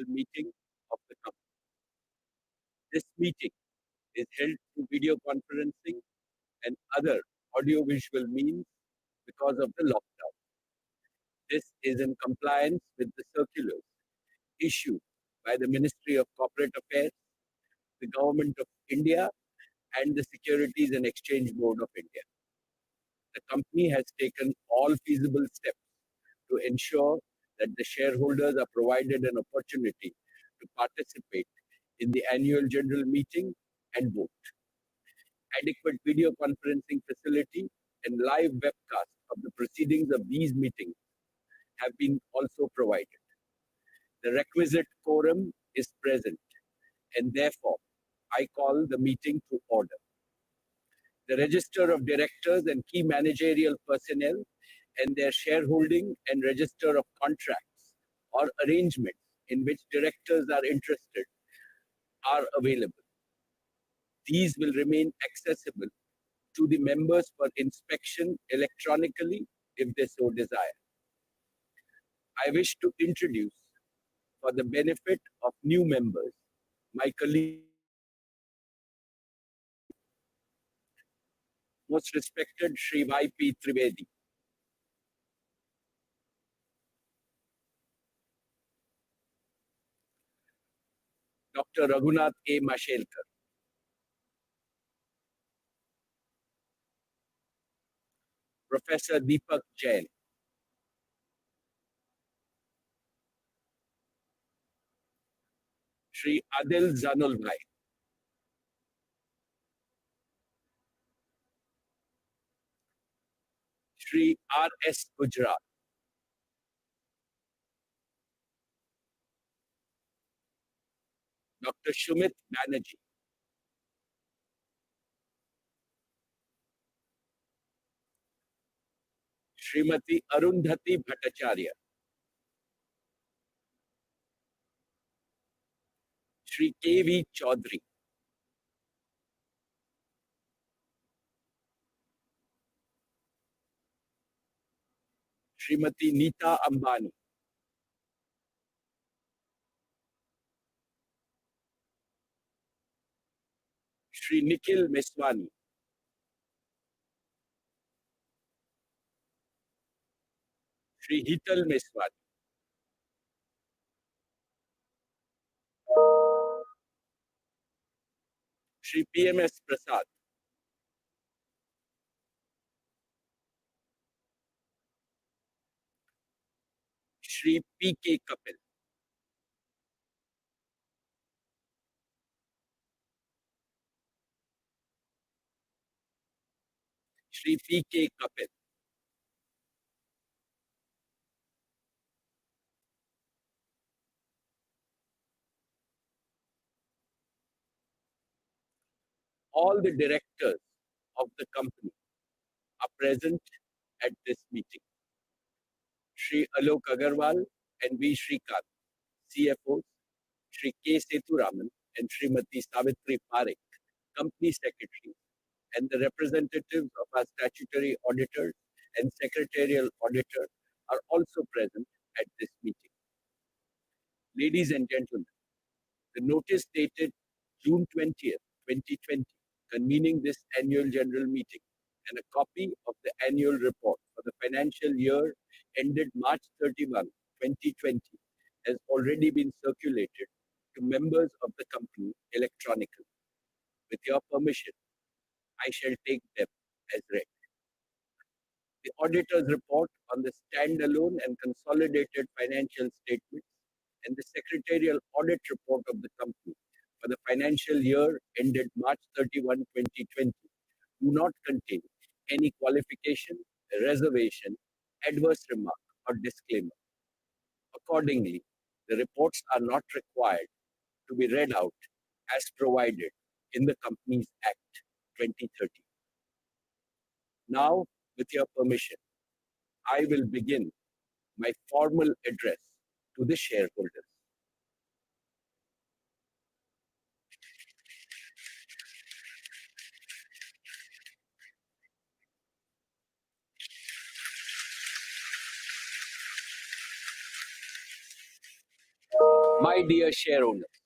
meeting of the company. This meeting is held through video conferencing and other audiovisual means because of the lockdown. This is in compliance with the circulars issued by the Ministry of Corporate Affairs, the Government of India, and the Securities and Exchange Board of India. The company has taken all feasible steps to ensure that the shareholders are provided an opportunity to participate in the annual general meeting and vote. Adequate video conferencing facility and live webcast of the proceedings of these meetings have been also provided. The requisite quorum is present, and therefore I call the meeting to order. The register of directors and key managerial personnel and their shareholding and register of contracts or arrangements in which directors are interested are available. These will remain accessible to the members for inspection electronically if they so desire. I wish to introduce, for the benefit of new members, my colleague, most respected Shri Y.P. Trivedi, Dr. Raghunath A. Mashelkar, Professor Deepak Jain, Shri Adil Zanulbhai, Shri R.S. Gujarat, Dr. Shumit Banerjee, Srimati Arundhati Bhattacharya, Shri K.V. Chaudhary, Srimati Neeta Ambani, Shri Nikhil Meswani, Shri Hital Meswani, Shri P.M.S. Prasad, Shri P.K. Kapil, Shri P.K. Kapil, all the directors of the company are present at this meeting. Shri Alok Agarwal and V. Shrikant, CFOs, Shri K. Sethuraman and Srimati Savitri Parekh, company secretaries, and the representatives of our statutory auditors and secretarial auditor are also present at this meeting. Ladies and gentlemen, the notice dated June 20th, 2020, convening this annual general meeting, and a copy of the annual report for the financial year ended March 31, 2020, has already been circulated to members of the company electronically. With your permission, I shall take them as read. The auditor's report on the standalone and consolidated financial statements and the secretarial audit report of the company for the financial year ended March 31, 2020 do not contain any qualification, reservation, adverse remark, or disclaimer. Accordingly, the reports are not required to be read out as provided in the Companies Act 2013. Now, with your permission, I will begin my formal address to the shareholders. My dear shareholders,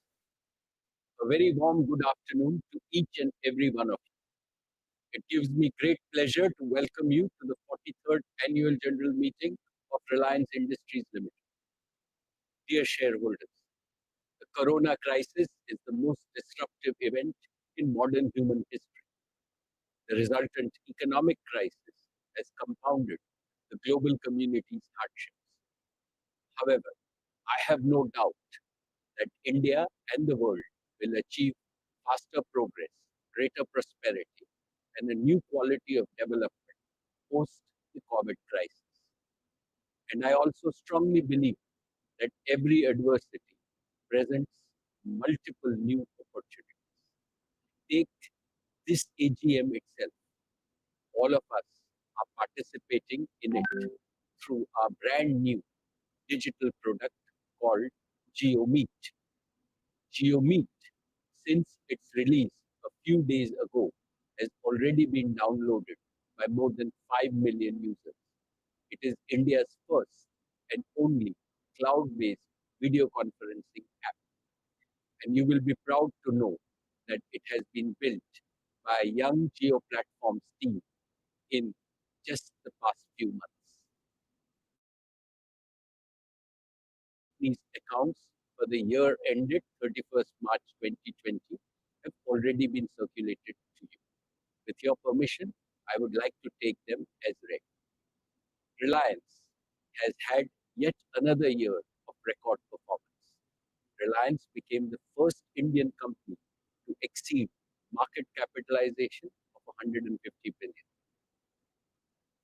a very warm good afternoon to each and every one of you. It gives me great pleasure to welcome you to the 43rd Annual General Meeting of Reliance Industries Limited. Dear shareholders, the corona crisis is the most disruptive event in modern human history. The resultant economic crisis has compounded the global community's hardships. However, I have no doubt that India and the world will achieve faster progress, greater prosperity, and a new quality of development post the COVID crisis. And I also strongly believe that every adversity presents multiple new opportunities. Take this AGM itself. All of us are participating in it through our brand new digital product called GeoMeet. GeoMeet, since its release a few days ago, has already been downloaded by more than 5 million users. It is India's first and only cloud-based video conferencing app. And you will be proud to know that it has been built by a young Geo Platforms team in just the past few months. These accounts for the year ended 31st March 2020 have already been circulated to you. With your permission, I would like to take them as read. Reliance has had yet another year of record performance. Reliance became the first Indian company to exceed market capitalization of 150 billion.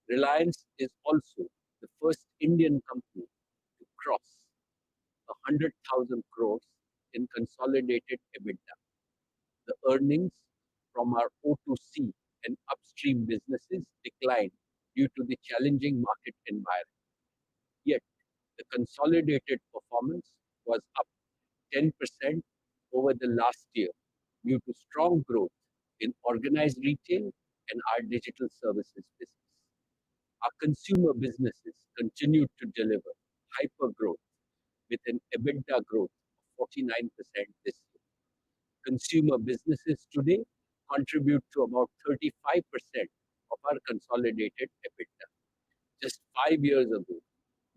Reliance is also the first Indian company to cross 100,000 crores in consolidated EBITDA. The earnings from our O2C and upstream businesses declined due to the challenging market environment. Yet, the consolidated performance was up 10% over the last year due to strong growth in organized retail and our digital services business. Our consumer businesses continued to deliver hyper growth with an EBITDA growth of 49% this year. Consumer businesses today contribute to about 35% of our consolidated EBITDA. Just 5 years ago,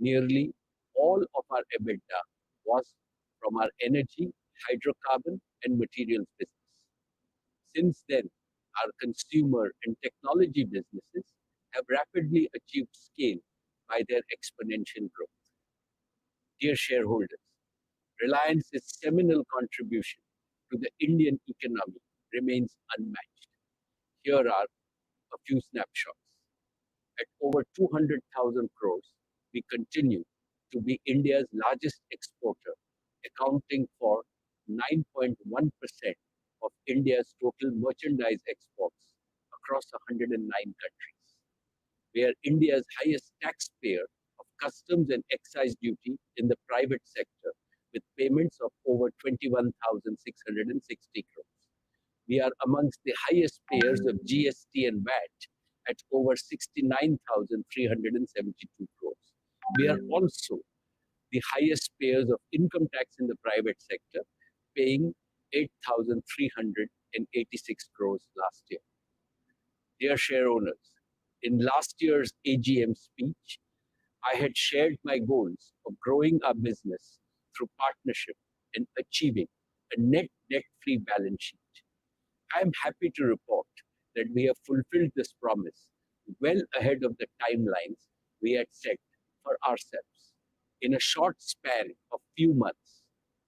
nearly all of our EBITDA was from our energy, hydrocarbon, and materials business. Since then, our consumer and technology businesses have rapidly achieved scale by their exponential growth. Dear shareholders, Reliance's seminal contribution to the Indian economy remains unmatched. Here are a few snapshots. At over 200,000 crores, we continue to be India's largest exporter, accounting for 9.1% of India's total merchandise exports across 109 countries. We are India's highest taxpayer of customs and excise duty in the private sector, with payments of over 21,660 crores. We are amongst the highest payers of GST and VAT at over 69,372 crores. We are also the highest payers of income tax in the private sector, paying 8,386 crores last year. Dear shareholders, in last year's AGM speech, I had shared my goals of growing our business through partnership and achieving a net debt-free balance sheet. I am happy to report that we have fulfilled this promise well ahead of the timelines we had set for ourselves. In a short span of few months,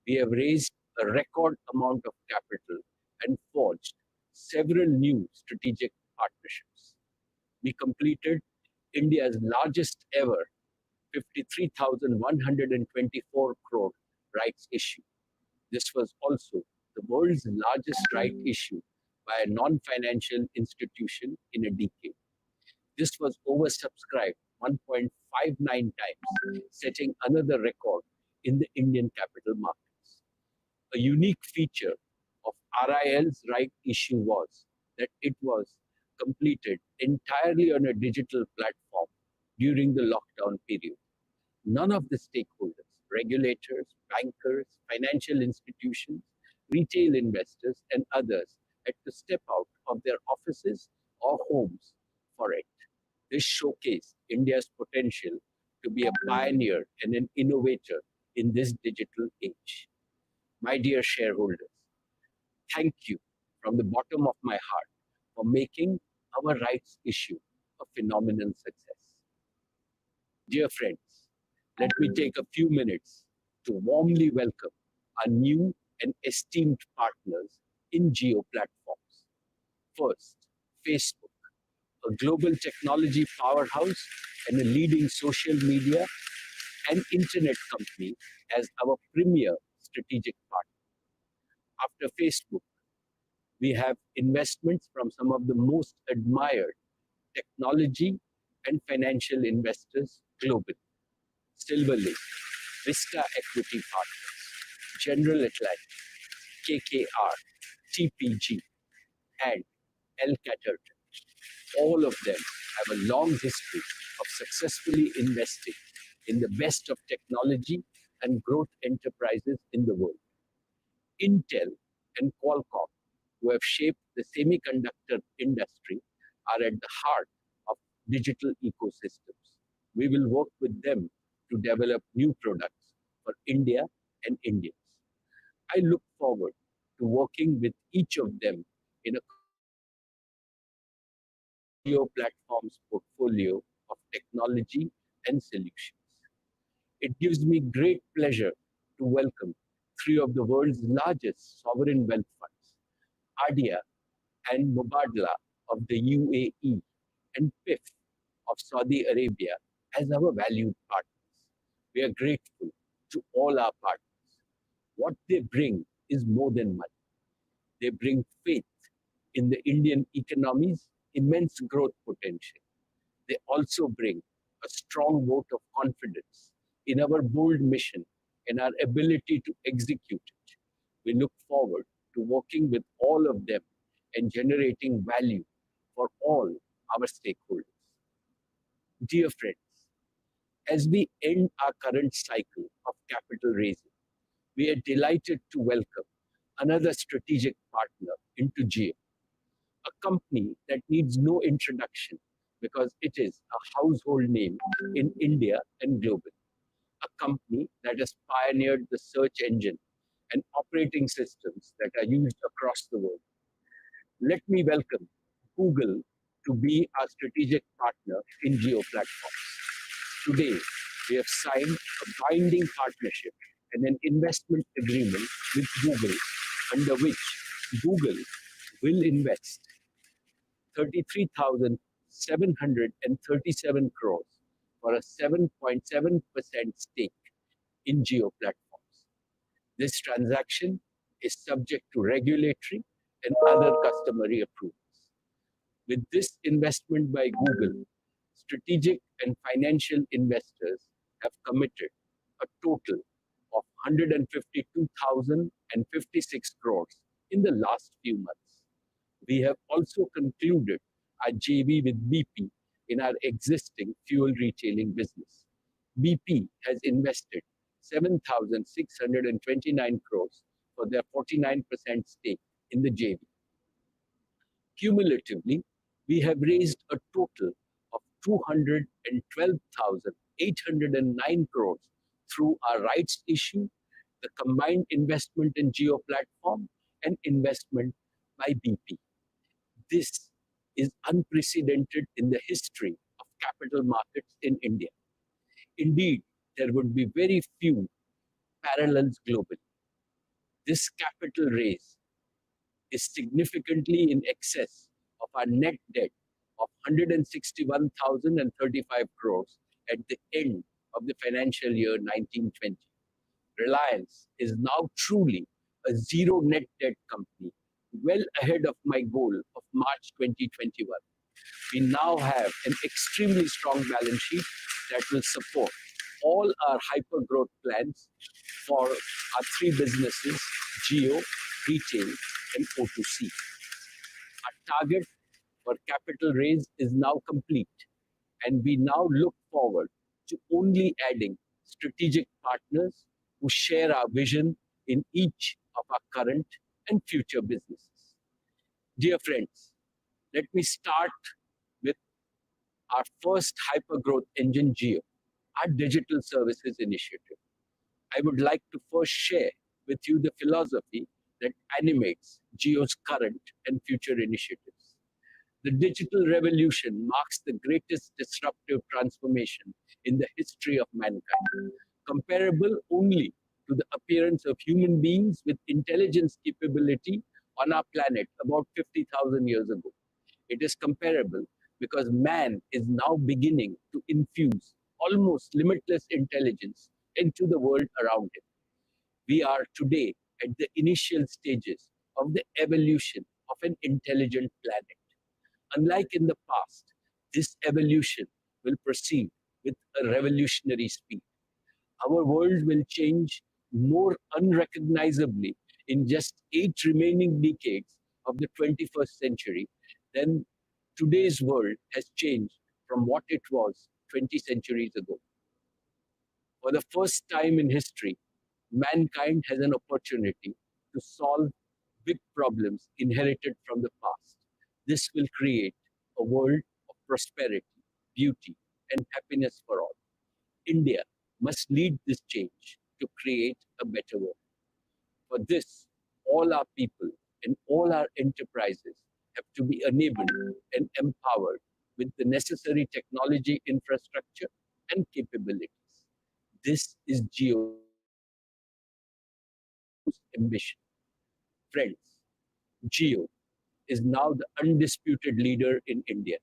we have raised a record amount of capital and forged several new strategic partnerships. We completed India's largest ever 53,124 crore rights issue. This was also the world's largest right issue by a non-financial institution in a decade. This was oversubscribed 1.59 times, setting another record in the Indian capital markets. A unique feature of RIL's right issue was that it was completed entirely on a digital platform during the lockdown period. None of the stakeholders regulators, bankers, financial institutions, retail investors, and others had to step out of their offices or homes for it. This showcased India's potential to be a pioneer and an innovator in this digital age. My dear shareholders, thank you from the bottom of my heart for making our rights issue a phenomenal success. Dear friends, let me take a few minutes to warmly welcome our new and esteemed partners in Geo platforms. First, Facebook, a global technology powerhouse and a leading social media and internet company as our premier strategic partner. After Facebook, we have investments from some of the most admired technology and financial investors globally. Silver Lake, Vista Equity Partners, General Atlantic, KKR, TPG, and El Caterton. All of them have a long history of successfully investing in the best of technology and growth enterprises in the world. Intel and Qualcomm, who have shaped the semiconductor industry, are at the heart of digital ecosystems. We will work with them to develop new products for India and Indians. I look forward to working with each of them in a Geo platforms portfolio of technology and solutions. It gives me great pleasure to welcome three of the world's largest sovereign wealth funds, ADIA and Mubadala of the UAE, and PIF of Saudi Arabia as our valued partners. We are grateful to all our partners. What they bring is more than money. They bring faith in the Indian economy's immense growth potential. They also bring a strong vote of confidence in our bold mission and our ability to execute it. We look forward to working with all of them and generating value for all our stakeholders. Dear friends, as we end our current cycle of capital raising, we are delighted to welcome another strategic partner into Geo, a company that needs no introduction because it is a household name in India and globally, a company that has pioneered the search engine and operating systems that are used across the world. Let me welcome Google to be our strategic partner in Geo platforms. Today, we have signed a binding partnership and an investment agreement with Google, under which Google will invest 33,737 crores for a 7.7% stake in Geo platforms. This transaction is subject to regulatory and other customary approvals. With this investment by Google, strategic and financial investors have committed a total of 152,056 crores in the last few months. We have also concluded our JV with BP in our existing fuel retailing business. BP has invested 7,629 crores for their 49% stake in the JV. Cumulatively, we have raised a total of 212,809 crores through our rights issue, the combined investment in Geo platform, and investment by BP. This is unprecedented in the history of capital markets in India. Indeed, there would be very few parallels globally. This capital raise is significantly in excess of our net debt of 161,035 crores at the end of the financial year 1920. Reliance is now truly a zero net debt company, well ahead of my goal of March 2021. We now have an extremely strong balance sheet that will support all our hyper growth plans for our three businesses, Geo, Retail, and O2C. Our target for capital raise is now complete, and we now look forward to only adding strategic partners who share our vision in each of our current and future businesses. Dear friends, let me start with our first hypergrowth engine, Jio, our digital services initiative. I would like to first share with you the philosophy that animates Jio's current and future initiatives. The digital revolution marks the greatest disruptive transformation in the history of mankind, comparable only to the appearance of human beings with intelligence capability on our planet about 50,000 years ago. It is comparable because man is now beginning to infuse almost limitless intelligence into the world around him. We are today at the initial stages of the evolution of an intelligent planet. Unlike in the past, this evolution will proceed with a revolutionary speed. Our world will change more unrecognizably in just 8 remaining decades of the 21st century than today's world has changed from what it was 20 centuries ago. For the first time in history, mankind has an opportunity to solve big problems inherited from the past. This will create a world of prosperity, beauty, and happiness for all. India must lead this change to create a better world. For this, all our people and all our enterprises have to be enabled and empowered with the necessary technology infrastructure and capabilities. This is Geo's ambition. Friends, Geo is now the undisputed leader in India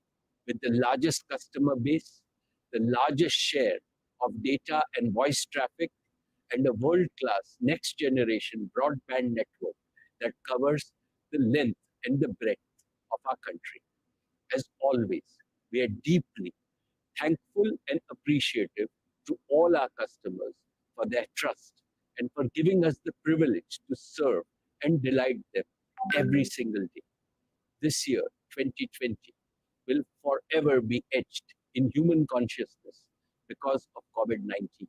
with the largest customer base, the largest share of data and voice traffic, and a world-class next-generation broadband network that covers the length and the breadth of our country. As always, we are deeply thankful and appreciative to all our customers for their trust and for giving us the privilege to serve and delight them every single day. This year, 2020, will forever be etched in human consciousness because of COVID-19.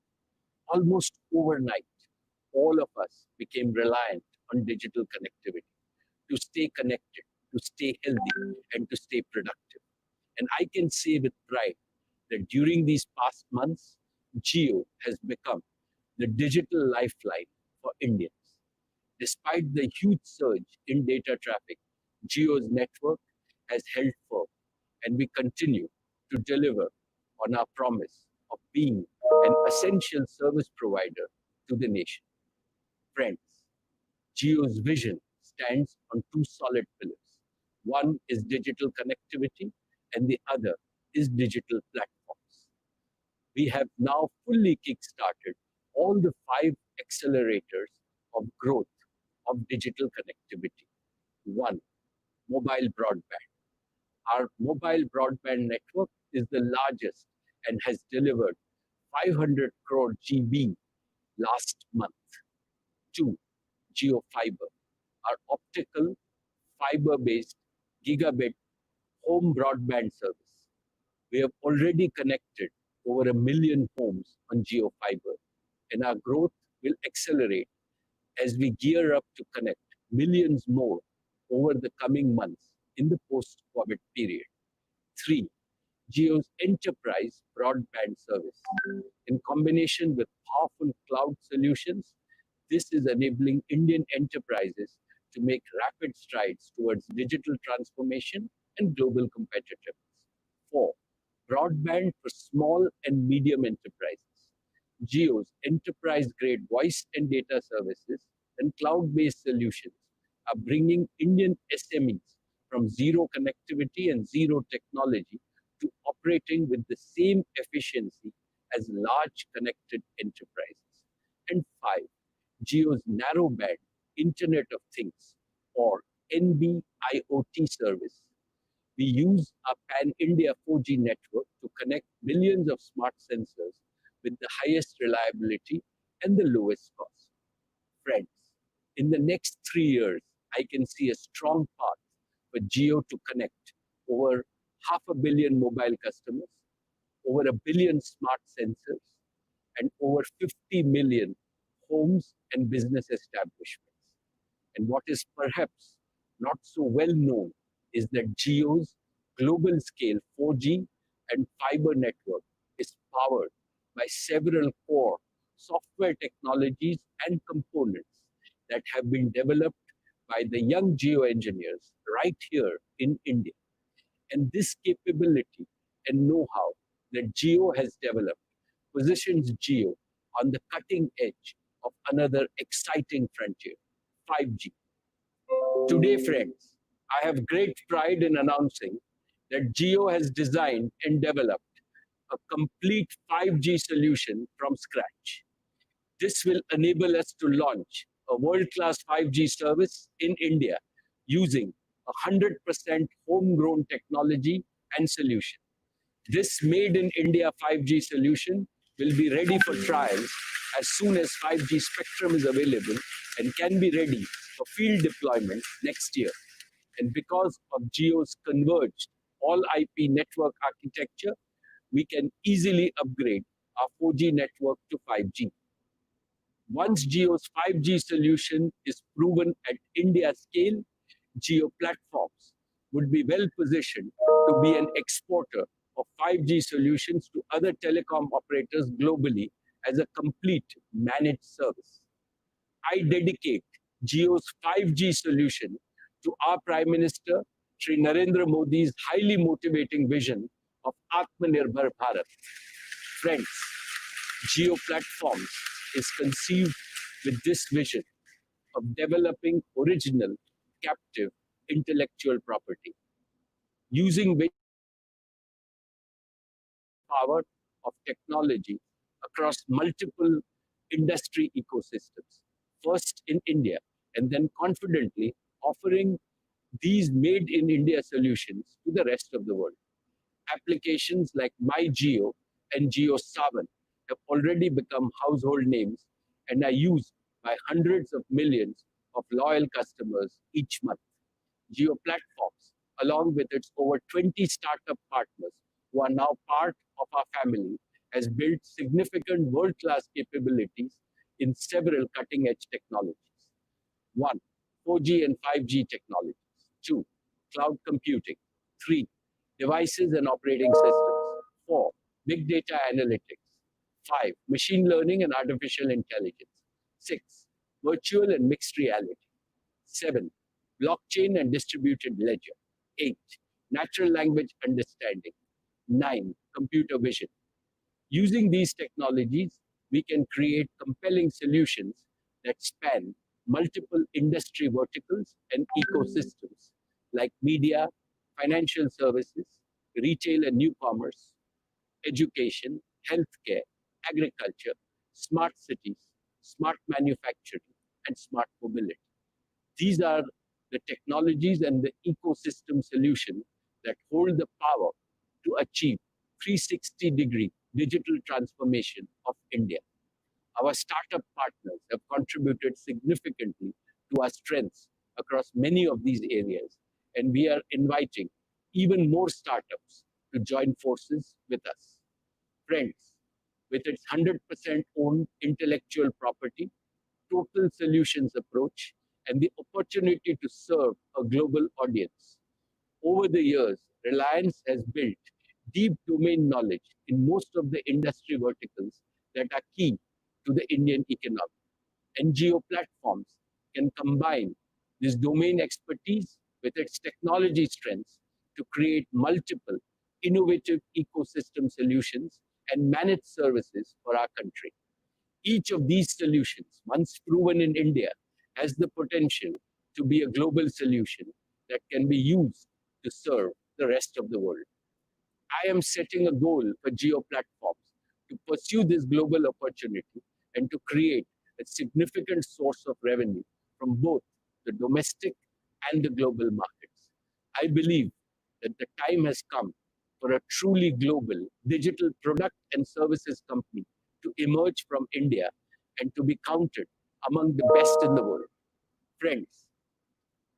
Almost overnight, all of us became reliant on digital connectivity to stay connected, to stay healthy, and to stay productive. And I can say with pride that during these past months, Geo has become the digital lifeline for Indians. Despite the huge surge in data traffic, Geo's network has held firm, and we continue to deliver on our promise of being an essential service provider to the nation. Friends, Geo's vision stands on two solid pillars. One is digital connectivity, and the other is digital platforms. We have now fully kickstarted all the 5 accelerators of growth of digital connectivity. One, mobile broadband. Our mobile broadband network is the largest and has delivered 500 crore GB last month. Two, Geo Fiber, our optical fiber-based gigabit home broadband service. We have already connected over 1 million homes on Geo Fiber, and our growth will accelerate as we gear up to connect millions more over the coming months in the post-COVID period. Three, Geo's enterprise broadband service. In combination with powerful cloud solutions, this is enabling Indian enterprises to make rapid strides towards digital transformation and global competitiveness. Four, broadband for small and medium enterprises. Geo's enterprise-grade voice and data services and cloud-based solutions are bringing Indian SMEs from zero connectivity and zero technology to operating with the same efficiency as large connected enterprises. And five, Geo's narrowband Internet of Things or NB-IoT service. We use a pan-India 4G network to connect millions of smart sensors with the highest reliability and the lowest cost. Friends, in the next 3 years, I can see a strong path for Geo to connect over 500 million mobile customers, over 1 billion smart sensors, and over 50 million homes and business establishments. And what is perhaps not so well known is that Jio's global scale 4G and fiber network is powered by several core software technologies and components that have been developed by the young geo engineers right here in India. And this capability and know-how that Geo has developed positions Geo on the cutting edge of another exciting frontier, 5G. Today, friends, I have great pride in announcing that Geo has designed and developed a complete 5G solution from scratch. This will enable us to launch a world-class 5G service in India using 100% homegrown technology and solution. This made in India 5G solution will be ready for trials as soon as 5G spectrum is available and can be ready for field deployment next year. And because of Geo's converged all IP network architecture, we can easily upgrade our 4G network to 5G. Once Geo's 5G solution is proven at India scale, Geo platforms would be well positioned to be an exporter of 5G solutions to other telecom operators globally as a complete managed service. I dedicate Geo's 5G solution to our Prime Minister, Shri Narendra Modi's highly motivating vision of Atmanirbhar Bharat. Friends, Geo Platforms is conceived with this vision of developing original, captive intellectual property, using which power of technology across multiple industry ecosystems, first in India, and then confidently offering these made in India solutions to the rest of the world. Applications like MyGeo and GeoSavan have already become household names and are used by hundreds of millions of loyal customers each month. Geo Platforms, along with its over 20 startup partners who are now part of our family, has built significant world-class capabilities in several cutting-edge technologies. One, 4G and 5G technologies. Two, cloud computing. Three, devices and operating systems. Four, big data analytics. Five, machine learning and artificial intelligence. Six, virtual and mixed reality. Seven, blockchain and distributed ledger. Eight, natural language understanding. Nine, computer vision. Using these technologies, we can create compelling solutions that span multiple industry verticals and ecosystems like media, financial services, retail and new commerce, education, healthcare, agriculture, smart cities, smart manufacturing, and smart mobility. These are the technologies and the ecosystem solution that hold the power to achieve 360-degree digital transformation of India. Our startup partners have contributed significantly to our strengths across many of these areas, and we are inviting even more startups to join forces with us. Friends, with its 100% owned intellectual property, total solutions approach, and the opportunity to serve a global audience, over the years, Reliance has built deep domain knowledge in most of the industry verticals that are key to the Indian economy. And Geo Platforms can combine this domain expertise with its technology strengths to create multiple innovative ecosystem solutions and managed services for our country. Each of these solutions, once proven in India, has the potential to be a global solution that can be used to serve the rest of the world. I am setting a goal for Geo Platforms to pursue this global opportunity and to create a significant source of revenue from both the domestic and the global markets. I believe that the time has come for a truly global digital product and services company to emerge from India and to be counted among the best in the world. Friends,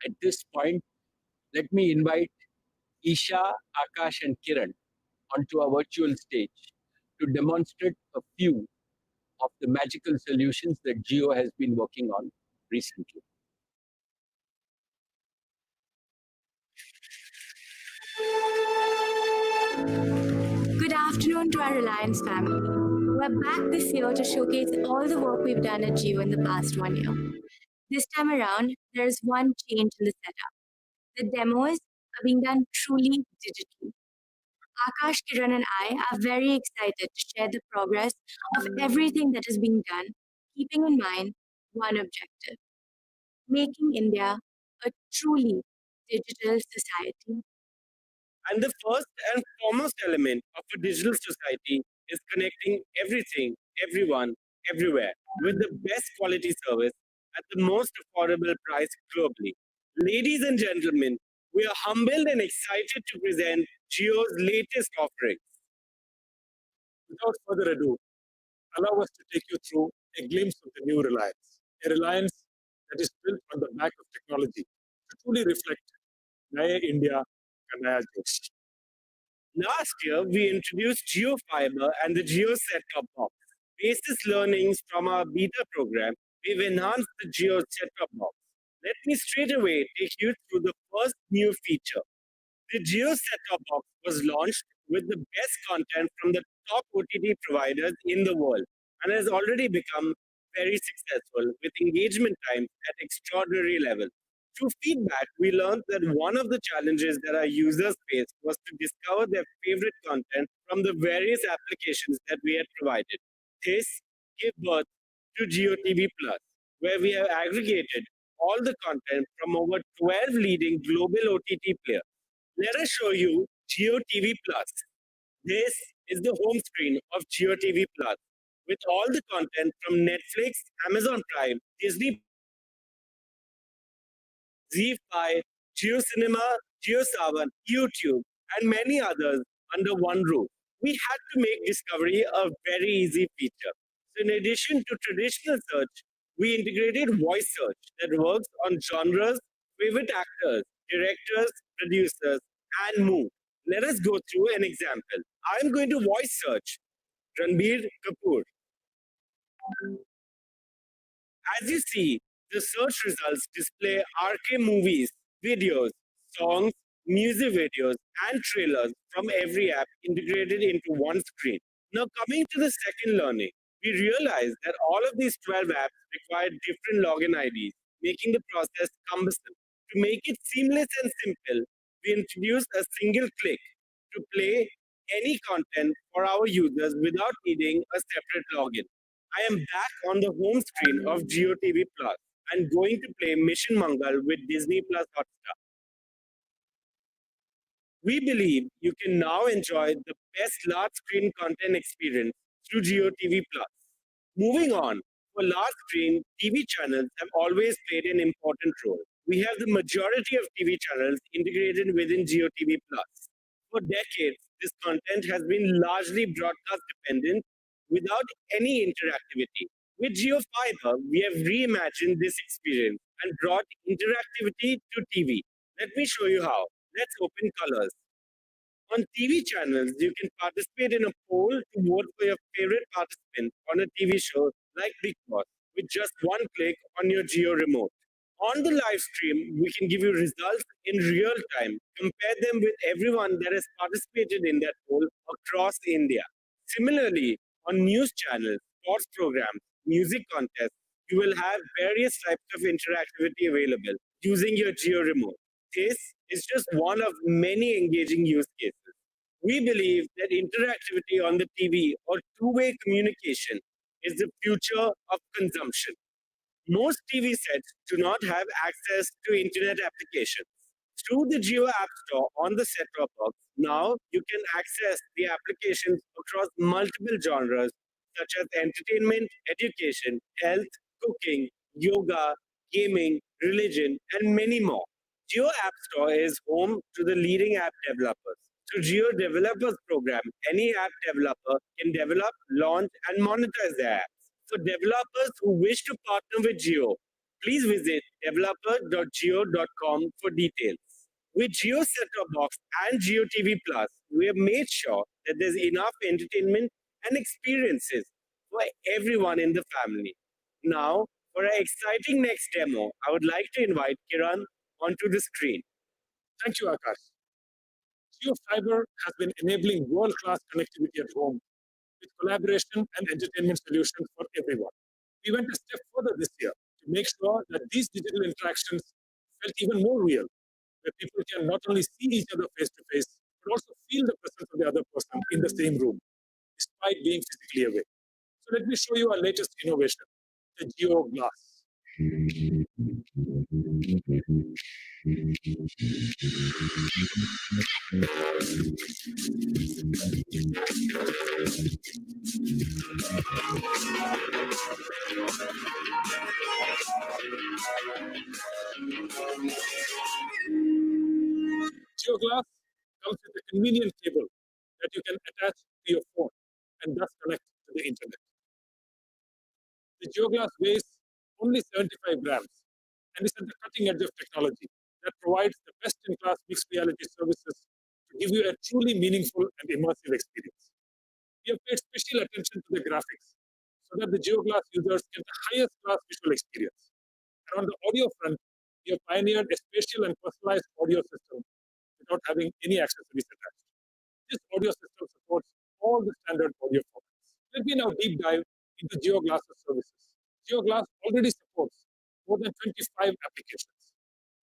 at this point, let me invite Isha, Akash, and Kiran onto our virtual stage to demonstrate a few of the magical solutions that Jio has been working on recently. Good afternoon to our Reliance family. We're back this year to showcase all the work we've done at Geo in the past 1 year. This time around, there's one change in the setup. The demos are being done truly digitally. Akash, Kiran, and I are very excited to share the progress of everything that is being done, keeping in mind one objective: making India a truly digital society. And the first and foremost element of a digital society is connecting everything, everyone, everywhere with the best quality service at the most affordable price globally. Ladies and gentlemen, we are humbled and excited to present Jio's latest offerings. Without further ado, allow us to take you through a glimpse of the new Reliance, a Reliance that is built on the back of technology to truly reflect Naya India ka Naya Josh. Last year, we introduced Geo Fiber and the Geo set-top box. Basis learnings from our beta program, we've enhanced the Geo set-top box. Let me straight away take you through the first new feature. The Geo set-top box was launched with the best content from the top OTT providers in the world and has already become very successful with engagement times at extraordinary levels. Through feedback, we learned that one of the challenges that our users faced was to discover their favorite content from the various applications that we had provided. This gave birth to GeoTV Plus, where we have aggregated all the content from over 12 leading global OTT players. Let us show you GeoTV Plus. This is the home screen of GeoTV Plus with all the content from Netflix, Amazon Prime, Disney, Z5, GeoCinema, GeoSavan, YouTube, and many others under one roof. We had to make discovery a very easy feature. So in addition to traditional search, we integrated voice search that works on genres, favorite actors, directors, producers, and more. Let us go through an example. I'm going to voice search Ranbir Kapoor. As you see, the search results display RK movies, videos, songs, music videos, and trailers from every app integrated into one screen. Now, coming to the second learning, we realized that all of these 12 apps require different login IDs, making the process cumbersome. To make it seamless and simple, we introduced a single click to play any content for our users without needing a separate login. I am back on the home screen of GeoTV Plus and going to play Mission Mangal with Disney Plus Hotstar. We believe you can now enjoy the best large screen content experience through GeoTV Plus. Moving on, for large screen, TV channels have always played an important role. We have the majority of TV channels integrated within GeoTV Plus. For decades, this content has been largely broadcast dependent without any interactivity. With GeoFiber, we have reimagined this experience and brought interactivity to TV. Let me show you how. Let's open colors. On TV channels, you can participate in a poll to vote for your favorite participant on a TV show like Big Boss with just one click on your Geo remote. On the live stream, we can give you results in real time, compare them with everyone that has participated in that poll across India. Similarly, on news channels, sports programs, music contests, you will have various types of interactivity available using your Geo remote. This is just one of many engaging use cases. We believe that interactivity on the TV or two-way communication is the future of consumption. Most TV sets do not have access to internet applications. Through the Geo App Store on the set-top box, now you can access the applications across multiple genres such as entertainment, education, health, cooking, yoga, gaming, religion, and many more. Geo App Store is home to the leading app developers. Through Geo Developers Program, any app developer can develop, launch, and monetize their apps. For developers who wish to partner with Geo, please visit developer.geo.com for details. With Geo Set-top Box and Geo TV Plus, we have made sure that there's enough entertainment and experiences for everyone in the family. Now, for our exciting next demo, I would like to invite Kiran onto the screen. Thank you, Akash. GeoFiber has been enabling world-class connectivity at home with collaboration and entertainment solutions for everyone. We went a step further this year to make sure that these digital interactions felt even more real, where people can not only see each other face to face, but also feel the presence of the other person in the same room, despite being physically away. So let me show you our latest innovation, the Geo Glass. GeoGlass comes with a convenient cable that you can attach to your phone and thus connect to the internet. The GeoGlass weighs only 75 grams and is at the cutting edge of technology that provides the best-in-class mixed reality services to give you a truly meaningful and immersive experience. We have paid special attention to the graphics so that the GeoGlass users get the highest class visual experience. And on the audio front, we have pioneered a spatial and personalized audio system without having any accessories attached. This audio system supports all the standard audio formats. Let me now deep dive into GeoGlass's services. GeoGlass already supports more than 25 applications.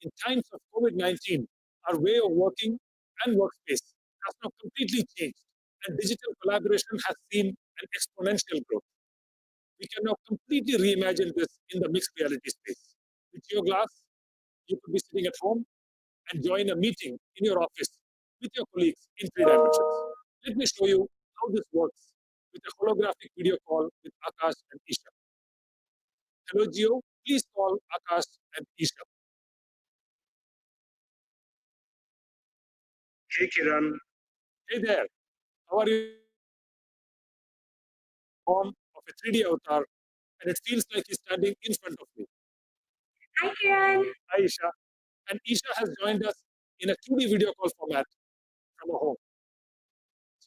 In times of COVID-19, our way of working and workspace has now completely changed, and digital collaboration has seen an exponential growth. We can now completely reimagine this in the mixed reality space. With GeoGlass, you could be sitting at home and join a meeting in your office with your colleagues in 3 dimensions. Let me show you how this works with a holographic video call with Akash and Isha. Hello, Geo. Please call Akash and Isha. Hey, Kiran. Hey there. How are you? Form of a 3D avatar, and it feels like he's standing in front of me. Hi, Kiran. Hi, Isha. And Isha has joined us in a 2D video call format from her home.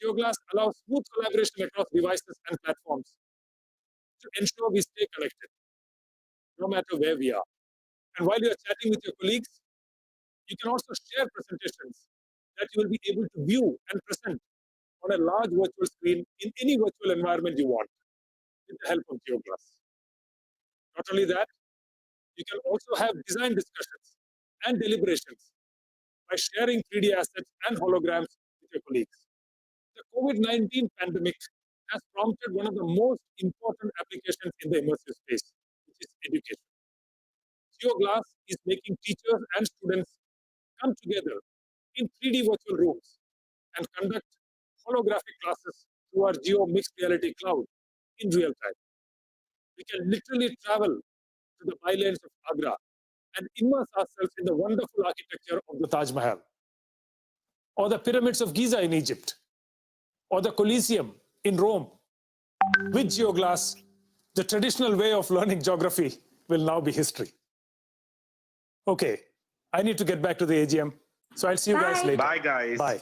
GeoGlass allows smooth collaboration across devices and platforms to ensure we stay connected, no matter where we are. And while you are chatting with your colleagues, you can also share presentations that you will be able to view and present on a large virtual screen in any virtual environment you want with the help of GeoGlass. Not only that, you can also have design discussions and deliberations by sharing 3D assets and holograms with your colleagues. The COVID-19 pandemic has prompted one of the most important applications in the immersive space, which is education. GeoGlass is making teachers and students come together in 3D virtual rooms and conduct holographic classes through our Geo Mixed Reality Cloud in real time. We can literally travel to the bylanes of Agra and immerse ourselves in the wonderful architecture of the Taj Mahal, or the pyramids of Giza in Egypt, or the Colosseum in Rome. With GeoGlass, the traditional way of learning geography will now be history. Okay, I need to get back to the AGM, so I'll see you guys later. Bye, guys. Bye.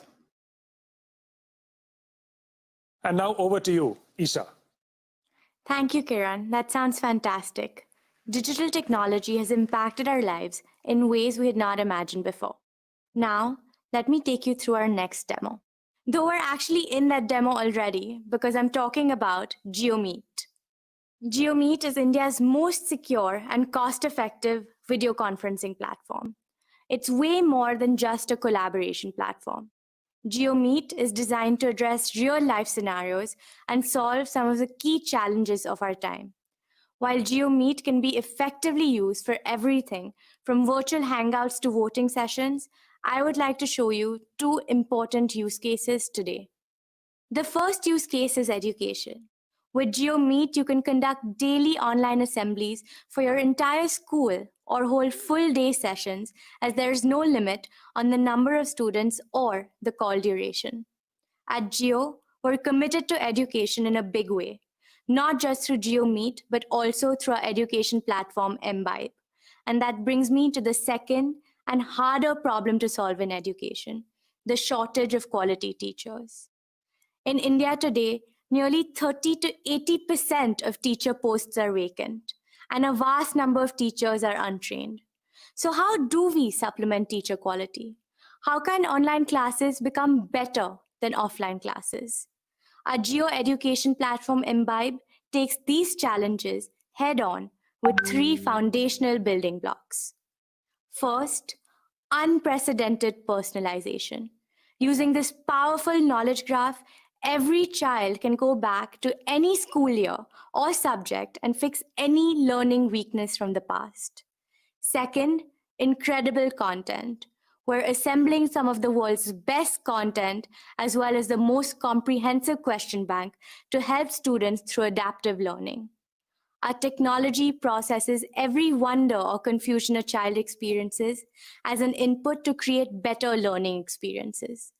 And now over to you, Isha. Thank you, Kiran. That sounds fantastic. Digital technology has impacted our lives in ways we had not imagined before. Now, let me take you through our next demo. Though we're actually in that demo already, because I'm talking about GeoMeet. GeoMeet is India's most secure and cost-effective video conferencing platform. It's way more than just a collaboration platform. GeoMeet is designed to address real-life scenarios and solve some of the key challenges of our time. While GeoMeet can be effectively used for everything from virtual hangouts to voting sessions, I would like to show you 2 important use cases today. The first use case is education. With GeoMeet, you can conduct daily online assemblies for your entire school or hold full-day sessions, as there is no limit on the number of students or the call duration. At Geo, we're committed to education in a big way, not just through GeoMeet, but also through our education platform, Imbibe. And that brings me to the second and harder problem to solve in education, the shortage of quality teachers. In India today, Nearly 30 to 80% of teacher posts are vacant, and a vast number of teachers are untrained. So, how do we supplement teacher quality? How can online classes become better than offline classes? Our geo education platform Imbibe takes these challenges head on with three foundational building blocks. First, unprecedented personalization. Using this powerful knowledge graph, every child can go back to any school year or subject and fix any learning weakness from the past. Second, incredible content. We're assembling some of the world's best content as well as the most comprehensive question bank to help students through adaptive learning. Our technology processes every wonder or confusion a child experiences as an input to create better learning experiences.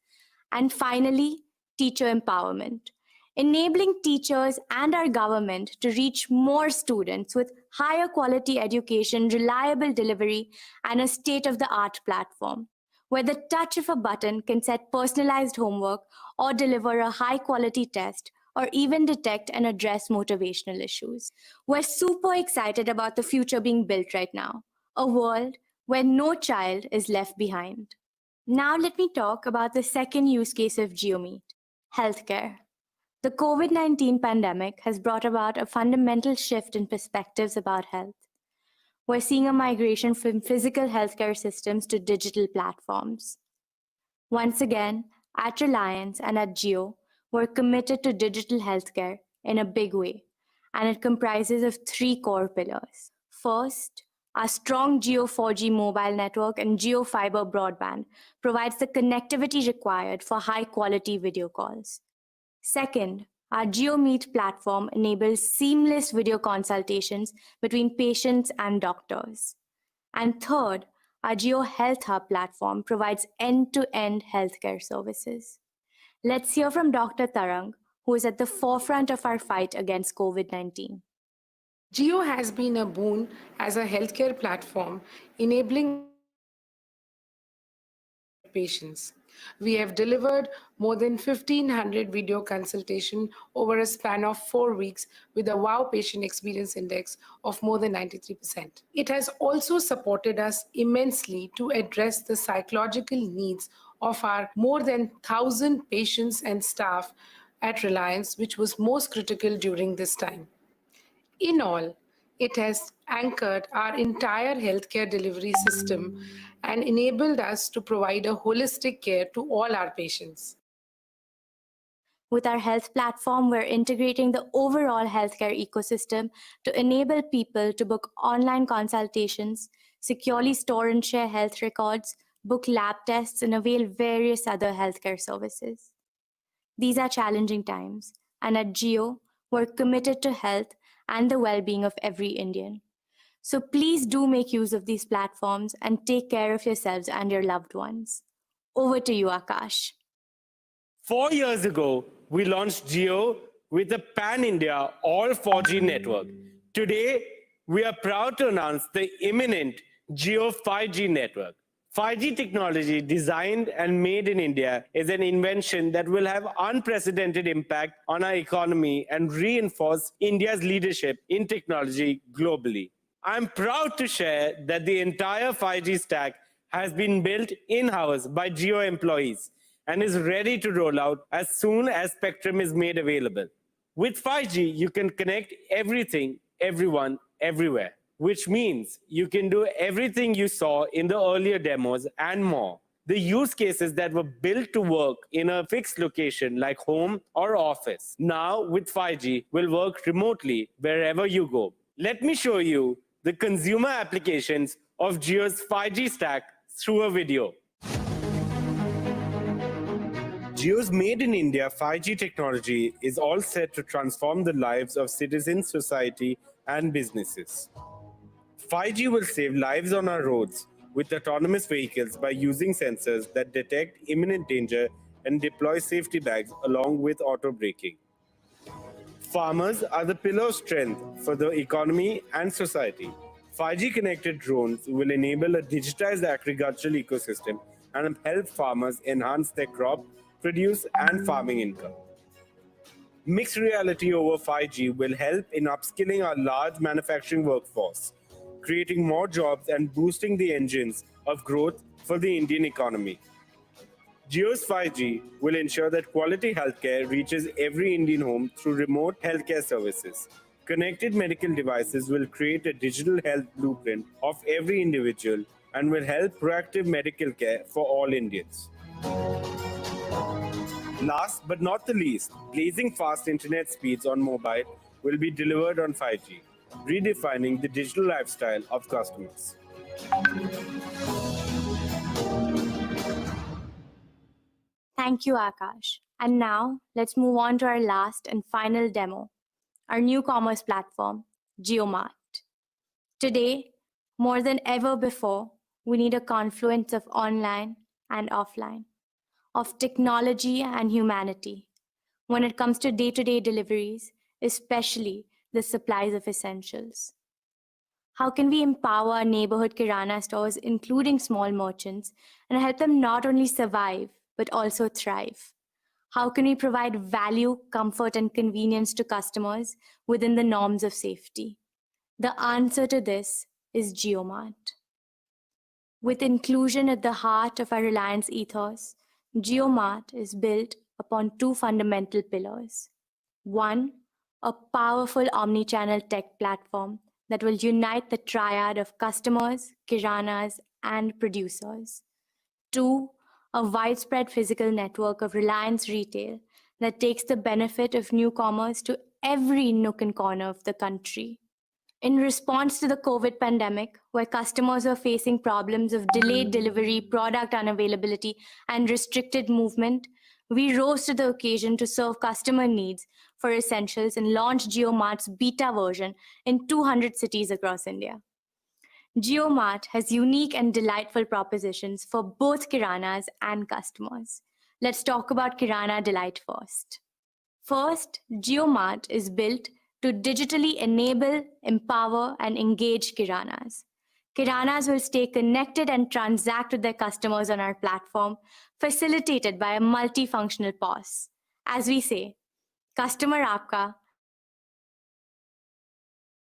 And finally, teacher empowerment, enabling teachers and our government to reach more students with higher quality education, reliable delivery, and a state of the art platform, where the touch of a button can set personalized homework or deliver a high quality test or even detect and address motivational issues. We're super excited about the future being built right now, a world where no child is left behind. Now, let me talk about the second use case of GeoMeet, healthcare. The COVID 19 pandemic has brought about a fundamental shift in perspectives about health. We're seeing a migration from physical healthcare systems to digital platforms. Once again, at Reliance and at Geo, we're committed to digital healthcare in a big way, and it comprises of three core pillars. First, our strong Geo 4G mobile network and Geo fiber broadband provides the connectivity required for high-quality video calls. Second, our GeoMeet platform enables seamless video consultations between patients and doctors. And third, our Geo Health Hub platform provides end-to-end healthcare services. Let's hear from Dr. Tarang, who is at the forefront of our fight against COVID-19. Geo has been a boon as a healthcare platform, enabling patients. We have delivered more than 1,500 video consultation over a span of 4 weeks with a wow patient experience index of more than 93%. It has also supported us immensely to address the psychological needs of our more than 1,000 patients and staff at Reliance, which was most critical during this time. In all, it has anchored our entire healthcare delivery system and enabled us to provide a holistic care to all our patients. With our health platform, we're integrating the overall healthcare ecosystem to enable people to book online consultations, securely store and share health records, book lab tests, and avail various other healthcare services. These are challenging times, and at Geo, we're committed to health and the well-being of every Indian. So please do make use of these platforms and take care of yourselves and your loved ones. Over to you, Akash. 4 years ago, we launched Geo with a pan-India all 4G network. Today, we are proud to announce the imminent Geo 5G network. 5G technology designed and made in India is an invention that will have unprecedented impact on our economy and reinforce India's leadership in technology globally. I'm proud to share that the entire 5G stack has been built in-house by Geo employees and is ready to roll out as soon as spectrum is made available. With 5G, you can connect everything, everyone, everywhere, which means you can do everything you saw in the earlier demos and more. The use cases that were built to work in a fixed location like home or office, now with 5G will work remotely wherever you go. Let me show you the consumer applications of Geo's 5G stack through a video. Geo's Made in India 5G technology is all set to transform the lives of citizens, society, and businesses. 5G will save lives on our roads with autonomous vehicles by using sensors that detect imminent danger and deploy safety bags along with auto braking. Farmers are the pillar of strength for the economy and society. 5G connected drones will enable a digitized agricultural ecosystem and help farmers enhance their crop, produce, and farming income. Mixed reality over 5G will help in upskilling our large manufacturing workforce, creating more jobs and boosting the engines of growth for the Indian economy. Jio's 5G will ensure that quality healthcare reaches every Indian home through remote healthcare services. Connected medical devices will create a digital health blueprint of every individual and will help proactive medical care for all Indians. Last but not the least, blazing fast internet speeds on mobile will be delivered on 5G, redefining the digital lifestyle of customers. Thank you, Akash. And now let's move on to our last and final demo, our new commerce platform, JioMart. Today, more than ever before, we need a confluence of online and offline, of technology and humanity when it comes to day-to-day deliveries, especially the supplies of essentials. How can we empower our neighborhood kirana stores, including small merchants, and help them not only survive, but also thrive? How can we provide value, comfort, and convenience to customers within the norms of safety? The answer to this is JioMart. With inclusion at the heart of our Reliance ethos, JioMart is built upon two fundamental pillars. One, a powerful omnichannel tech platform that will unite the triad of customers, kiranas, and producers. Two, a widespread physical network of Reliance Retail that takes the benefit of new commerce to every nook and corner of the country. In response to the COVID pandemic, where customers were facing problems of delayed delivery, product unavailability, and restricted movement, we rose to the occasion to serve customer needs for essentials and launched JioMart's beta version in 200 cities across India. JioMart has unique and delightful propositions for both kiranas and customers. Let's talk about kirana delight first. First, JioMart is built to digitally enable, empower, and engage kiranas. Kiranas will stay connected and transact with their customers on our platform, facilitated by a multifunctional POS. As we say, customer aapka.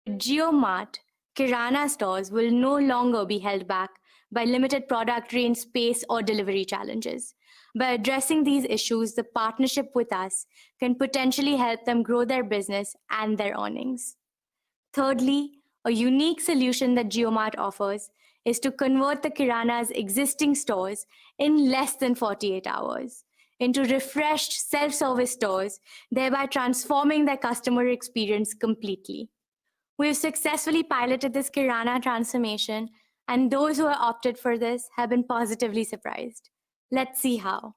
JioMart kirana stores will no longer be held back by limited product range, space, or delivery challenges. By addressing these issues, the partnership with us can potentially help them grow their business and their earnings. Thirdly, a unique solution that JioMart offers is to convert the kirana's existing stores in less than 48 hours into refreshed self-service stores, thereby transforming their customer experience completely. We've successfully piloted this kirana transformation, and those who have opted for this have been positively surprised. Let's see how.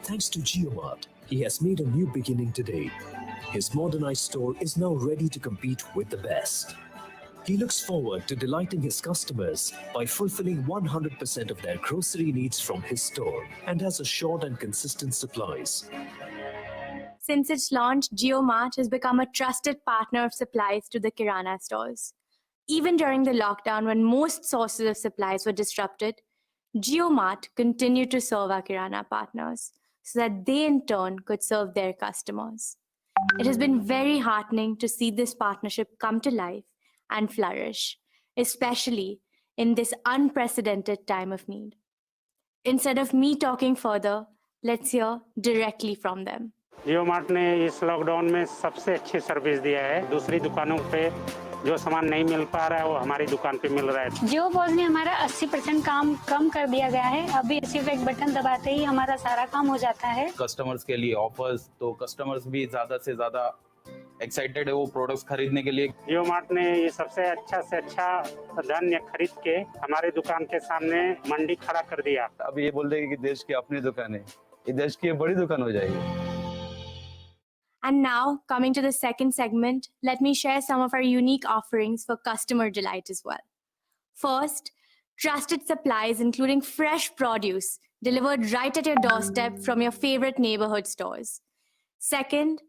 Thanks to JioMart, he has made a new beginning today. His modernized store is now ready to compete with the best. He looks forward to delighting his customers by fulfilling 100% of their grocery needs from his store and has assured and consistent supplies. Since its launch, JioMart has become a trusted partner of supplies to the kirana stores. Even during the lockdown, when most sources of supplies were disrupted, JioMart continued to serve our kirana partners so that they in turn could serve their customers. It has been very heartening to see this partnership come to life and flourish, especially in this unprecedented time of need. Instead of me talking further, let's hear directly from them. JioMart ने इस lockdown में सबसे अच्छी service दिया है। दूसरी दुकानों पे जो सामान नहीं मिल पा रहा है वो हमारी दुकान पे मिल रहा है। जियो पॉज ने हमारा 80% काम कम कर दिया गया है। अभी सिर्फ एक बटन दबाते ही हमारा सारा काम हो जाता है। कस्टमर्स के लिए ऑफर्स, तो कस्टमर्स भी ज्यादा से ज्यादा एक्साइटेड है वो प्रोडक्ट्स खरीदने के लिए। JioMart ने ये सबसे अच्छा से अच्छा धान्य खरीद के हमारे दुकान के सामने मंडी खड़ा कर दिया। अब ये बोल देंगे कि देश की अपनी दुकान है, ये देश की बड़ी दुकान हो जाएगी। And now, coming to the second segment, let me share some of our unique offerings for customer delight as well. First, trusted supplies including fresh produce delivered right at your doorstep from your favorite neighborhood stores. Second,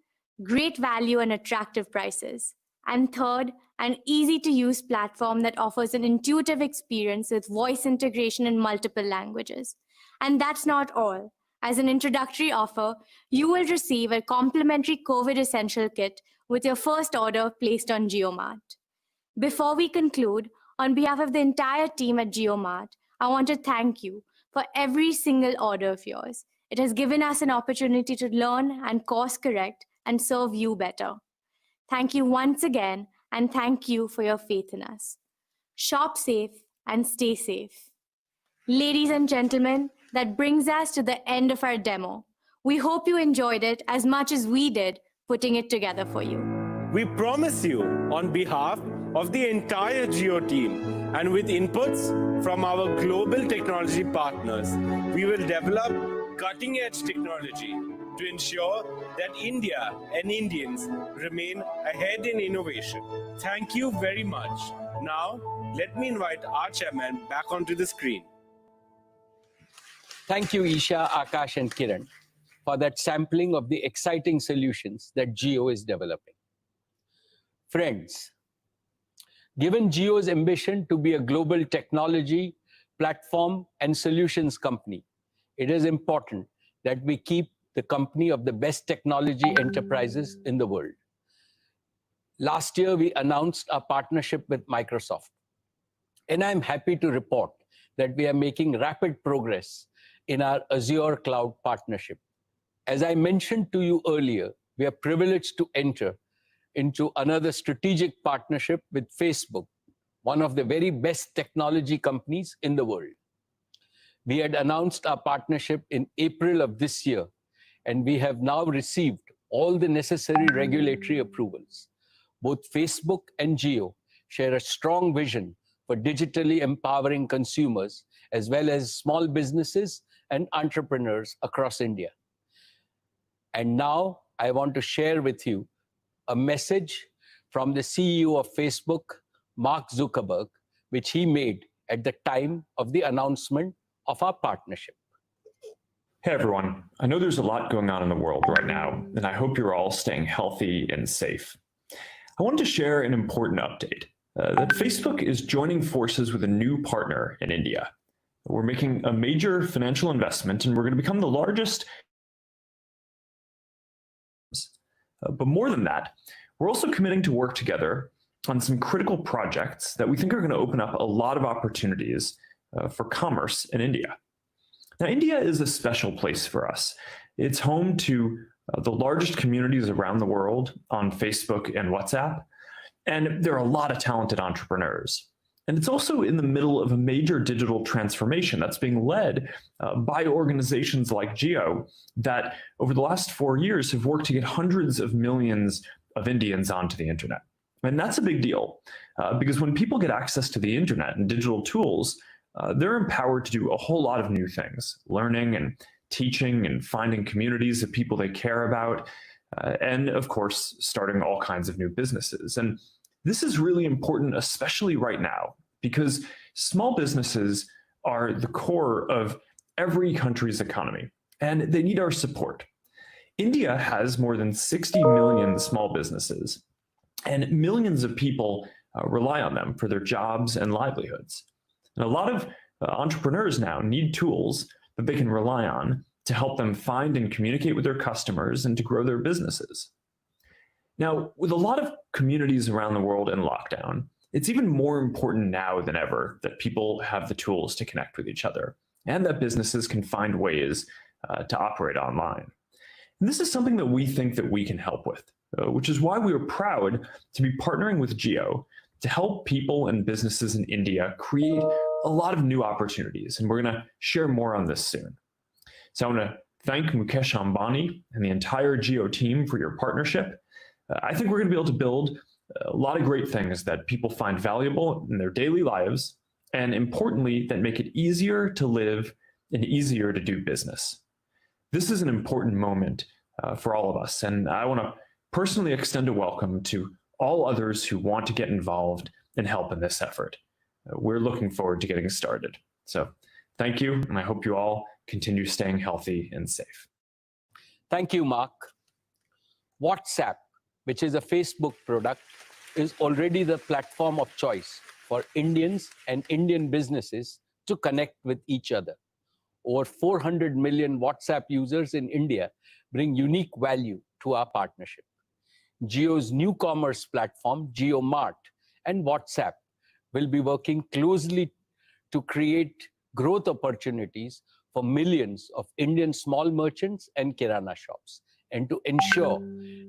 great value and attractive prices. And third, an easy-to-use platform that offers an intuitive experience with voice integration in multiple languages. And that's not all. As an introductory offer, you will receive a complimentary COVID Essential Kit with your first order placed on JioMart. Before we conclude, on behalf of the entire team at JioMart, I want to thank you for every single order of yours. It has given us an opportunity to learn and course correct and serve you better. Thank you once again, and thank you for your faith in us. Shop safe and stay safe. Ladies and gentlemen, that brings us to the end of our demo. We hope you enjoyed it as much as we did putting it together for you. We promise you, on behalf of the entire Jio team and with inputs from our global technology partners, we will develop cutting-edge technology to ensure that India and Indians remain ahead in innovation. Thank you very much. Now, let me invite our chairman back onto the screen. Thank you, Isha, Akash, and Kiran, for that sampling of the exciting solutions that Jio is developing. Friends, given Jio's ambition to be a global technology, platform, and solutions company, it is important that we keep the company of the best technology enterprises in the world. Last year, we announced a partnership with Microsoft, and I'm happy to report that we are making rapid progress in our Azure cloud partnership. As I mentioned to you earlier, we are privileged to enter into another strategic partnership with Facebook, one of the very best technology companies in the world. We had announced our partnership in April of this year, and we have now received all the necessary regulatory approvals. Both Facebook and Jio share a strong vision for digitally empowering consumers, as well as small businesses and entrepreneurs across India. And now I want to share with you a message from the CEO of Facebook, Mark Zuckerberg, which he made at the time of the announcement of our partnership. Hey everyone, I know there's a lot going on in the world right now, and I hope you're all staying healthy and safe. I wanted to share an important update, that Facebook is joining forces with a new partner in India. We're making a major financial investment, and we're going to become the largest. But more than that, we're also committing to work together on some critical projects that we think are going to open up a lot of opportunities for commerce in India. Now, India is a special place for us. It's home to the largest communities around the world on Facebook and WhatsApp, and there are a lot of talented entrepreneurs. And it's also in the middle of a major digital transformation that's being led by organizations like Jio that over the last 4 years have worked to get hundreds of millions of Indians onto the internet. And that's a big deal because when people get access to the internet and digital tools, they're empowered to do a whole lot of new things, learning and teaching and finding communities of people they care about, and of course, starting all kinds of new businesses. And this is really important, especially right now, because small businesses are the core of every country's economy, and they need our support. India has more than 60 million small businesses, and millions of people rely on them for their jobs and livelihoods. And a lot of entrepreneurs now need tools that they can rely on to help them find and communicate with their customers and to grow their businesses. Now, with a lot of communities around the world in lockdown, it's even more important now than ever that people have the tools to connect with each other and that businesses can find ways to operate online. And this is something that we think that we can help with, which is why we are proud to be partnering with Jio to help people and businesses in India create a lot of new opportunities. And we're going to share more on this soon. So I want to thank Mukesh Ambani and the entire Jio team for your partnership. I think we're going to be able to build a lot of great things that people find valuable in their daily lives, and importantly, that make it easier to live and easier to do business. This is an important moment for all of us, and I want to personally extend a welcome to all others who want to get involved and help in this effort. We're looking forward to getting started. So thank you, and I hope you all continue staying healthy and safe. Thank you, Mark. WhatsApp, which is a Facebook product, is already the platform of choice for Indians and Indian businesses to connect with each other. Over 400 million WhatsApp users in India bring unique value to our partnership. Jio's new commerce platform, JioMart, and WhatsApp will be working closely to create growth opportunities for millions of Indian small merchants and kirana shops, and to ensure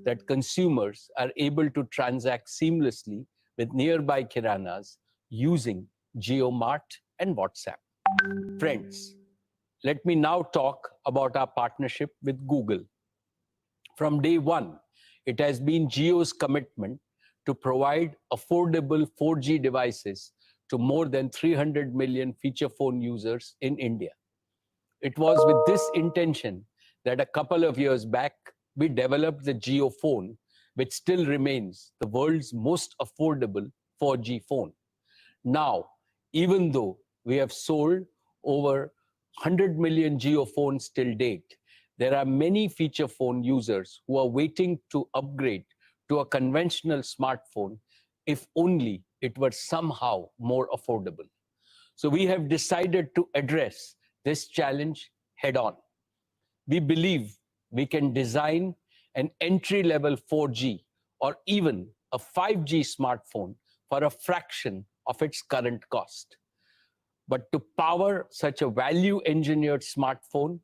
that consumers are able to transact seamlessly with nearby kiranas using JioMart and WhatsApp. Friends, let me now talk about our partnership with Google. From day one, it has been Jio's commitment to provide affordable 4G devices to more than 300 million feature phone users in India. It was with this intention that a couple of years back, we developed the Jio phone, which still remains the world's most affordable 4G phone. Now, even though we have sold over 100 million Jio phones till date, there are many feature phone users who are waiting to upgrade to a conventional smartphone if only it were somehow more affordable. So we have decided to address this challenge head on. We believe we can design an entry-level 4G or even a 5G smartphone for a fraction of its current cost. But to power such a value-engineered smartphone,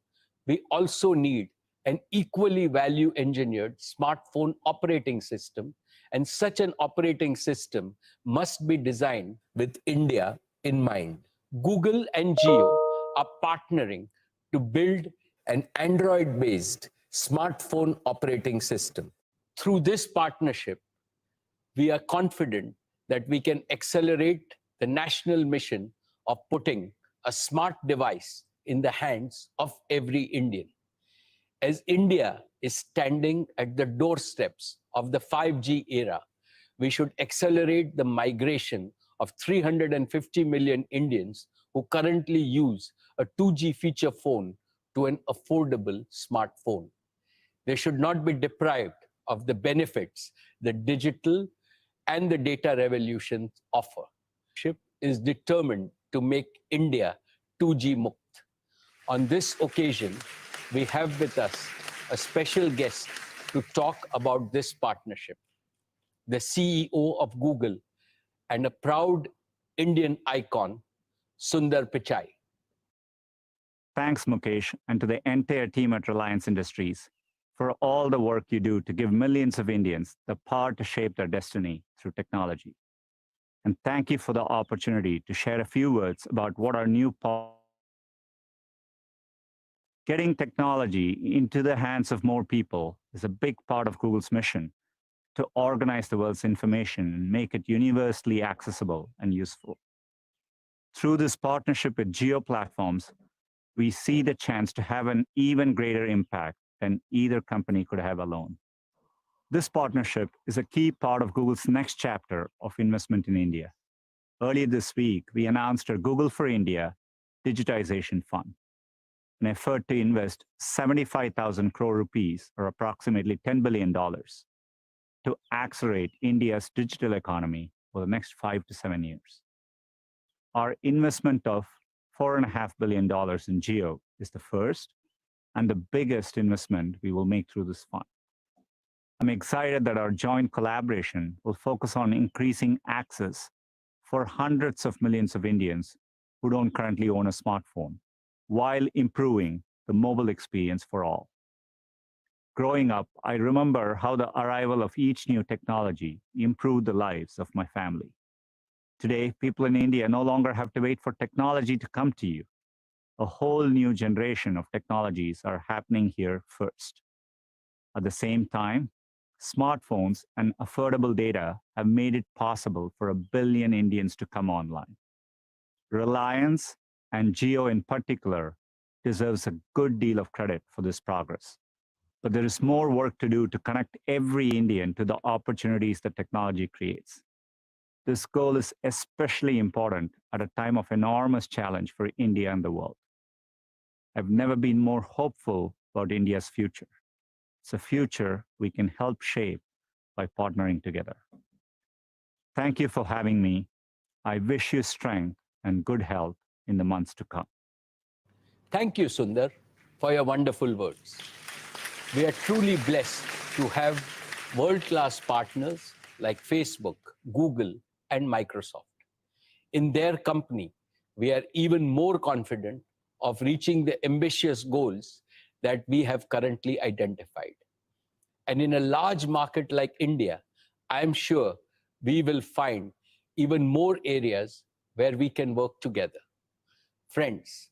we also need an equally value-engineered smartphone operating system, and such an operating system must be designed with India in mind. Google and Jio are partnering to build an Android-based smartphone operating system. Through this partnership, we are confident that we can accelerate the national mission of putting a smart device in the hands of every Indian. As India is standing at the doorsteps of the 5G era, we should accelerate the migration of 350 million Indians who currently use a 2G feature phone to an affordable smartphone. They should not be deprived of the benefits the digital and the data revolutions offer. SHIP is determined to make India 2G Mukt. On this occasion, we have with us a special guest to talk about this partnership, the CEO of Google and a proud Indian icon, Sundar Pichai. Thanks, Mukesh, and to the entire team at Reliance Industries for all the work you do to give millions of Indians the power to shape their destiny through technology. And thank you for the opportunity to share a few words about what our new Getting technology into the hands of more people is a big part of Google's mission to organize the world's information and make it universally accessible and useful. Through this partnership with Jio Platforms, we see the chance to have an even greater impact than either company could have alone. This partnership is a key part of Google's next chapter of investment in India. Earlier this week, we announced our Google for India Digitization Fund, an effort to invest 75,000 crore rupees, or approximately $10 billion, to accelerate India's digital economy for the next 5 to 7 years. Our investment of $4.5 billion in Jio is the first and the biggest investment we will make through this fund. I'm excited that our joint collaboration will focus on increasing access for hundreds of millions of Indians who don't currently own a smartphone, while improving the mobile experience for all. Growing up, I remember how the arrival of each new technology improved the lives of my family. Today, people in India no longer have to wait for technology to come to you. A whole new generation of technologies are happening here first. At the same time, smartphones and affordable data have made it possible for 1 billion Indians to come online. Reliance, and Jio in particular, deserves a good deal of credit for this progress. But there is more work to do to connect every Indian to the opportunities that technology creates. This goal is especially important at a time of enormous challenge for India and the world. I've never been more hopeful about India's future. It's a future we can help shape by partnering together. Thank you for having me. I wish you strength and good health in the months to come. Thank you, Sundar, for your wonderful words. We are truly blessed to have world-class partners like Facebook, Google, and Microsoft. In their company, we are even more confident of reaching the ambitious goals that we have currently identified. And in a large market like India, I am sure we will find even more areas where we can work together. Friends,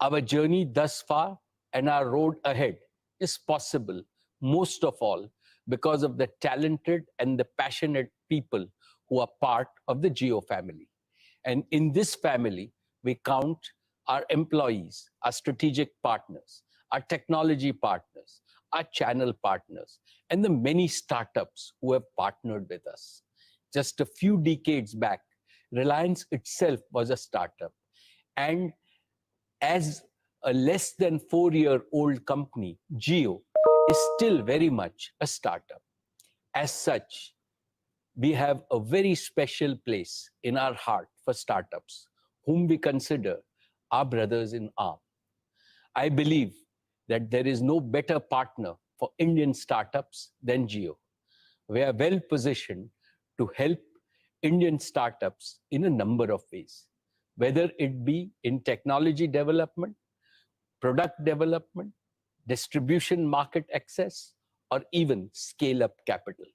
our journey thus far and our road ahead is possible, most of all, because of the talented and the passionate people who are part of the Jio family. And in this family, we count our employees, our strategic partners, our technology partners, our channel partners, and the many startups who have partnered with us. Just a few decades back, Reliance itself was a startup. And as a less than 4-year-old company, Jio is still very much a startup. As such, we have a very special place in our heart for startups, whom we consider our brothers in arms. I believe that there is no better partner for Indian startups than Jio. We are well positioned to help Indian startups in a number of ways, whether it be in technology development, product development, distribution market access, or even scale up capital.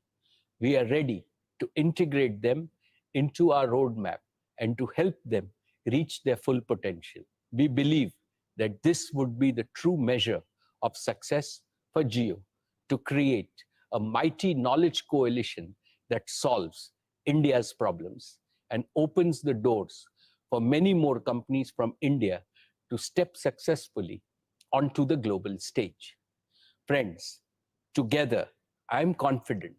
We are ready to integrate them into our roadmap and to help them reach their full potential. We believe that this would be the true measure of success for Jio to create a mighty knowledge coalition that solves India's problems and opens the doors for many more companies from India to step successfully onto the global stage. Friends, together, I'm confident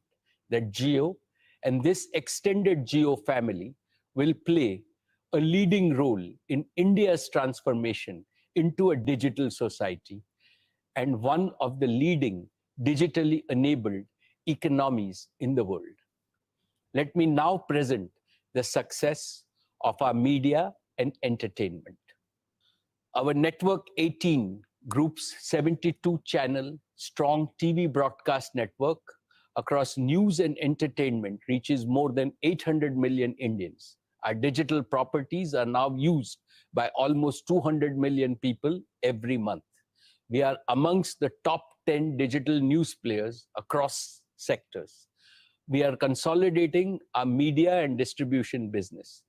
that Jio and this extended Jio family will play a leading role in India's transformation into a digital society and one of the leading digitally enabled economies in the world. Let me now present the success of our media and entertainment. Our Network 18 Group's 72-channel strong TV broadcast network across news and entertainment reaches more than 800 million Indians. Our digital properties are now used by almost 200 million people every month. We are amongst the top 10 digital news players across sectors. We are consolidating our media and distribution business.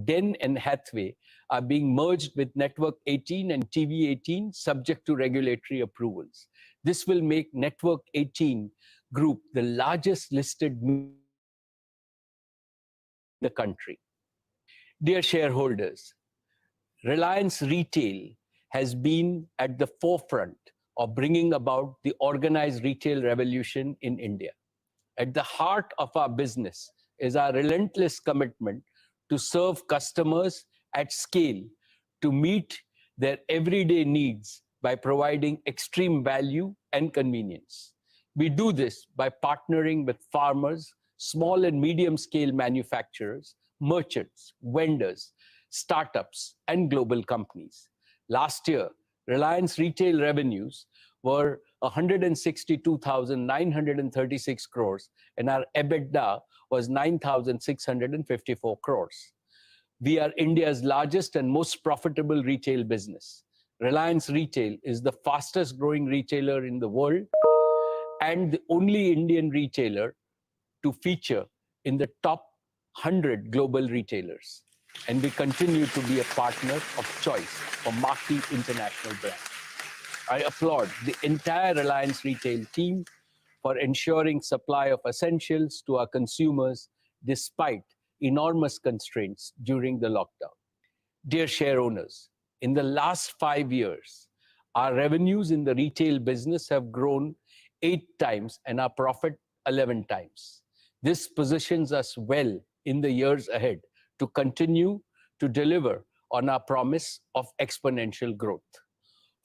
Den and Hathway are being merged with Network 18 and TV 18 subject to regulatory approvals. This will make Network 18 Group the largest listed in the country. Dear shareholders, Reliance Retail has been at the forefront of bringing about the organized retail revolution in India. At the heart of our business is our relentless commitment to serve customers at scale to meet their everyday needs by providing extreme value and convenience. We do this by partnering with farmers, small and medium scale manufacturers, merchants, vendors, startups, and global companies. Last year, Reliance retail revenues were 162,936 crores and our EBITDA was 9,654 crores. We are India's largest and most profitable retail business. Reliance Retail is the fastest growing retailer in the world and the only Indian retailer to feature in the top 100 global retailers. And we continue to be a partner of choice for marquee international brands. I applaud the entire Reliance Retail team for ensuring supply of essentials to our consumers despite enormous constraints during the lockdown. Dear share owners, in the last 5 years, our revenues in the retail business have grown 8 times and our profit 11 times. This positions us well in the years ahead to continue to deliver on our promise of exponential growth.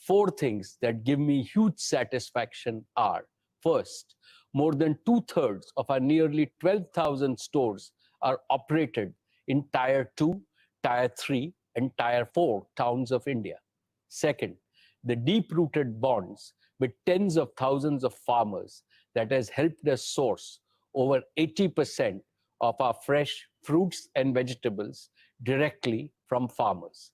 4 things that give me huge satisfaction are, first, more than 2/3 of our nearly 12,000 stores are operated in Tier 2, Tier 3, and Tier 4 towns of India. Second, the deep-rooted bonds with tens of thousands of farmers that has helped us source over 80% of our fresh fruits and vegetables directly from farmers.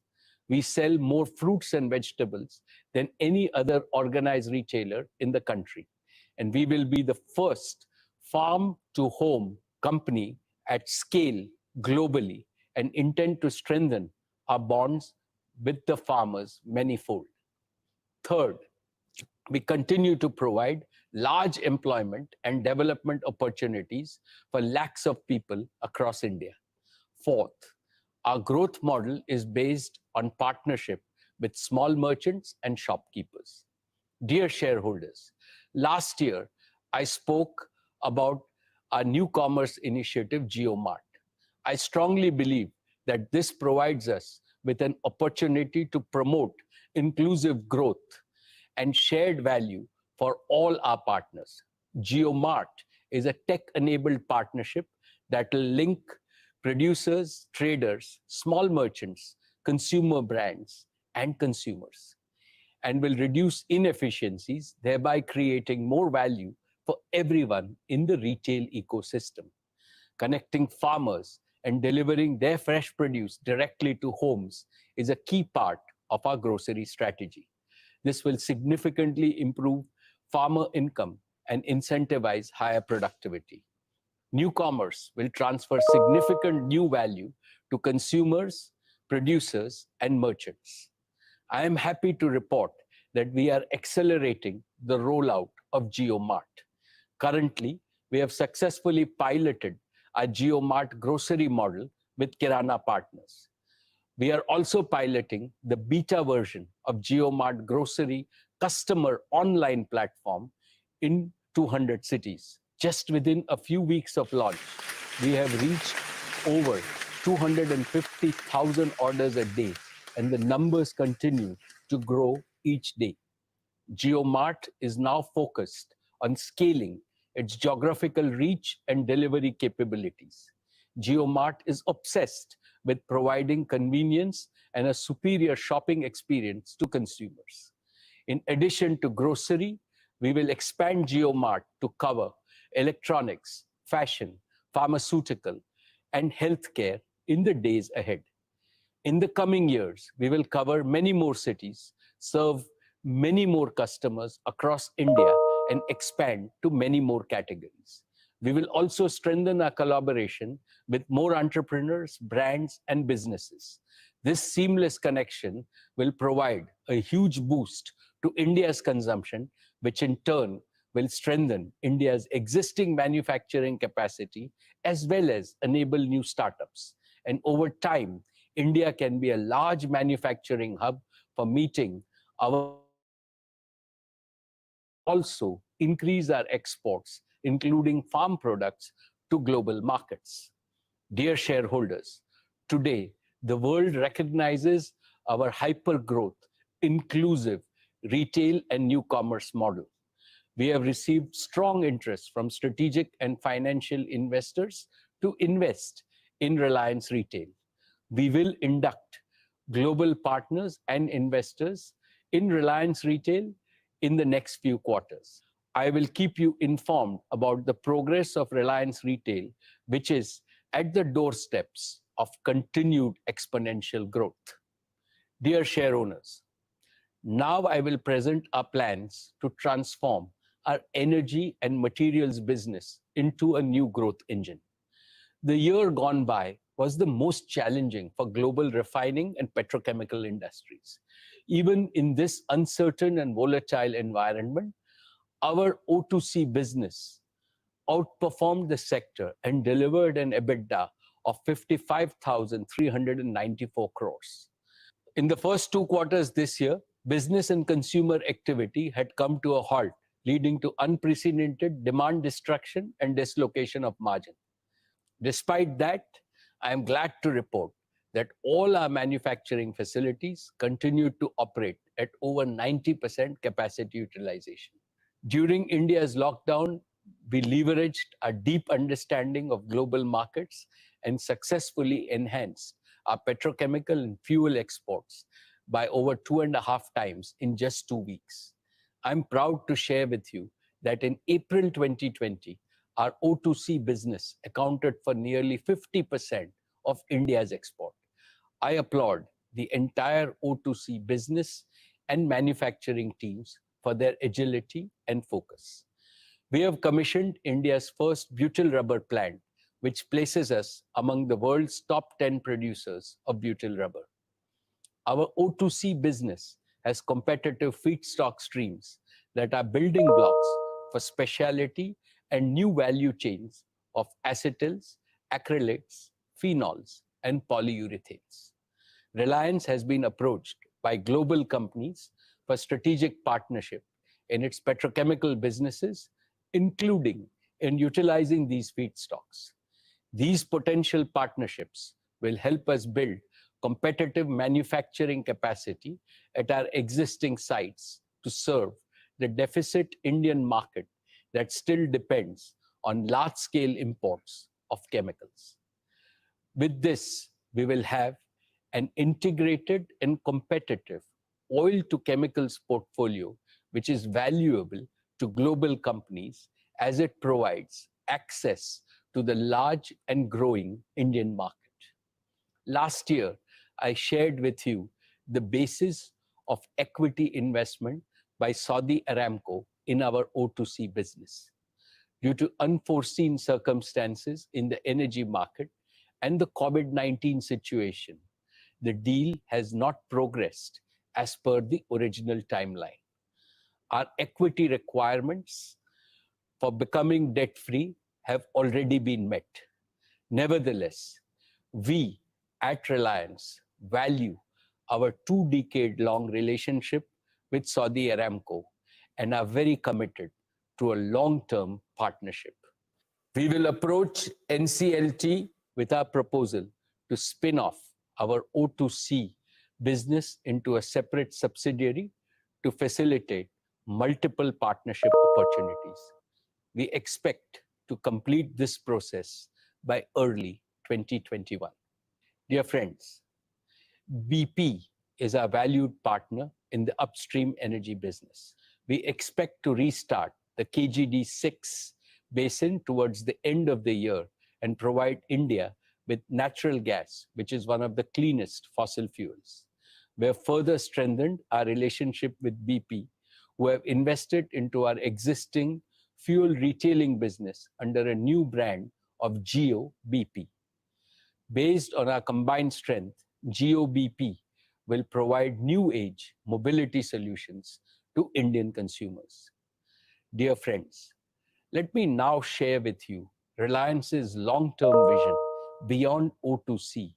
We sell more fruits and vegetables than any other organized retailer in the country. And we will be the first farm-to-home company at scale globally and intend to strengthen our bonds with the farmers manifold. Third, we continue to provide large employment and development opportunities for lakhs of people across India. Fourth, our growth model is based on partnership with small merchants and shopkeepers. Dear shareholders, last year I spoke about our new commerce initiative, JioMart. I strongly believe that this provides us with an opportunity to promote inclusive growth and shared value for all our partners. JioMart is a tech-enabled partnership that will link producers, traders, small merchants, consumer brands, and consumers, and will reduce inefficiencies, thereby creating more value for everyone in the retail ecosystem. Connecting farmers and delivering their fresh produce directly to homes is a key part of our grocery strategy. This will significantly improve farmer income and incentivize higher productivity. New commerce will transfer significant new value to consumers, producers, and merchants. I am happy to report that we are accelerating the rollout of JioMart. Currently, we have successfully piloted our JioMart grocery model with Kirana partners. We are also piloting the beta version of JioMart grocery customer online platform in 200 cities. Just within a few weeks of launch, we have reached over 250,000 orders a day, and the numbers continue to grow each day. JioMart is now focused on scaling its geographical reach and delivery capabilities. JioMart is obsessed with providing convenience and a superior shopping experience to consumers. In addition to grocery, we will expand JioMart to cover electronics, fashion, pharmaceutical, and healthcare in the days ahead. In the coming years, we will cover many more cities, serve many more customers across India, and expand to many more categories. We will also strengthen our collaboration with more entrepreneurs, brands, and businesses. This seamless connection will provide a huge boost to India's consumption, which in turn will strengthen India's existing manufacturing capacity as well as enable new startups. And over time, India can be a large manufacturing hub for meeting our also increase our exports, including farm products, to global markets. Dear shareholders, today the world recognizes our hyper-growth, inclusive retail and new commerce model. We have received strong interest from strategic and financial investors to invest in Reliance Retail. We will induct global partners and investors in Reliance Retail in the next few quarters. I will keep you informed about the progress of Reliance Retail, which is at the doorsteps of continued exponential growth. Dear shareowners, now I will present our plans to transform our energy and materials business into a new growth engine. The year gone by was the most challenging for global refining and petrochemical industries. Even in this uncertain and volatile environment, our O2C business outperformed the sector and delivered an EBITDA of 55,394 crores. In the first 2 quarters this year, business and consumer activity had come to a halt, leading to unprecedented demand destruction and dislocation of margin. Despite that, I am glad to report that all our manufacturing facilities continued to operate at over 90% capacity utilization. During India's lockdown, We leveraged a deep understanding of global markets and successfully enhanced our petrochemical and fuel exports by over 2.5 times in just 2 weeks. I'm proud to share with you that in April 2020, our O2C business accounted for nearly 50% of India's export. I applaud the entire O2C business and manufacturing teams for their agility and focus. We have commissioned India's first butyl rubber plant, which places us among the world's top 10 producers of butyl rubber. Our O2C business has competitive feedstock streams that are building blocks for specialty and new value chains of acetyls, acrylates, phenols, and polyurethanes. Reliance has been approached by global companies for strategic partnership in its petrochemical businesses, including in utilizing these feedstocks. These potential partnerships will help us build competitive manufacturing capacity at our existing sites to serve the deficit Indian market that still depends on large-scale imports of chemicals. With this, we will have an integrated and competitive oil-to-chemicals portfolio, which is valuable to global companies as it provides access to the large and growing Indian market. Last year, I shared with you the basis of equity investment by Saudi Aramco in our O2C business. Due to unforeseen circumstances in the energy market and the COVID-19 situation, the deal has not progressed as per the original timeline. Our equity requirements for becoming debt-free have already been met. Nevertheless, we at Reliance value our 2-decade-long relationship with Saudi Aramco and are very committed to a long-term partnership. We will approach NCLT with our proposal to spin off our O2C business into a separate subsidiary to facilitate multiple partnership opportunities. We expect to complete this process by early 2021. Dear friends, BP is our valued partner in the upstream energy business. We expect to restart the KGD6 basin towards the end of the year and provide India with natural gas, which is one of the cleanest fossil fuels. We have further strengthened our relationship with BP, who have invested into our existing fuel retailing business under a new brand of GeoBP. Based on our combined strength, GeoBP will provide new age mobility solutions to Indian consumers. Dear friends, let me now share with you Reliance's long-term vision beyond O2C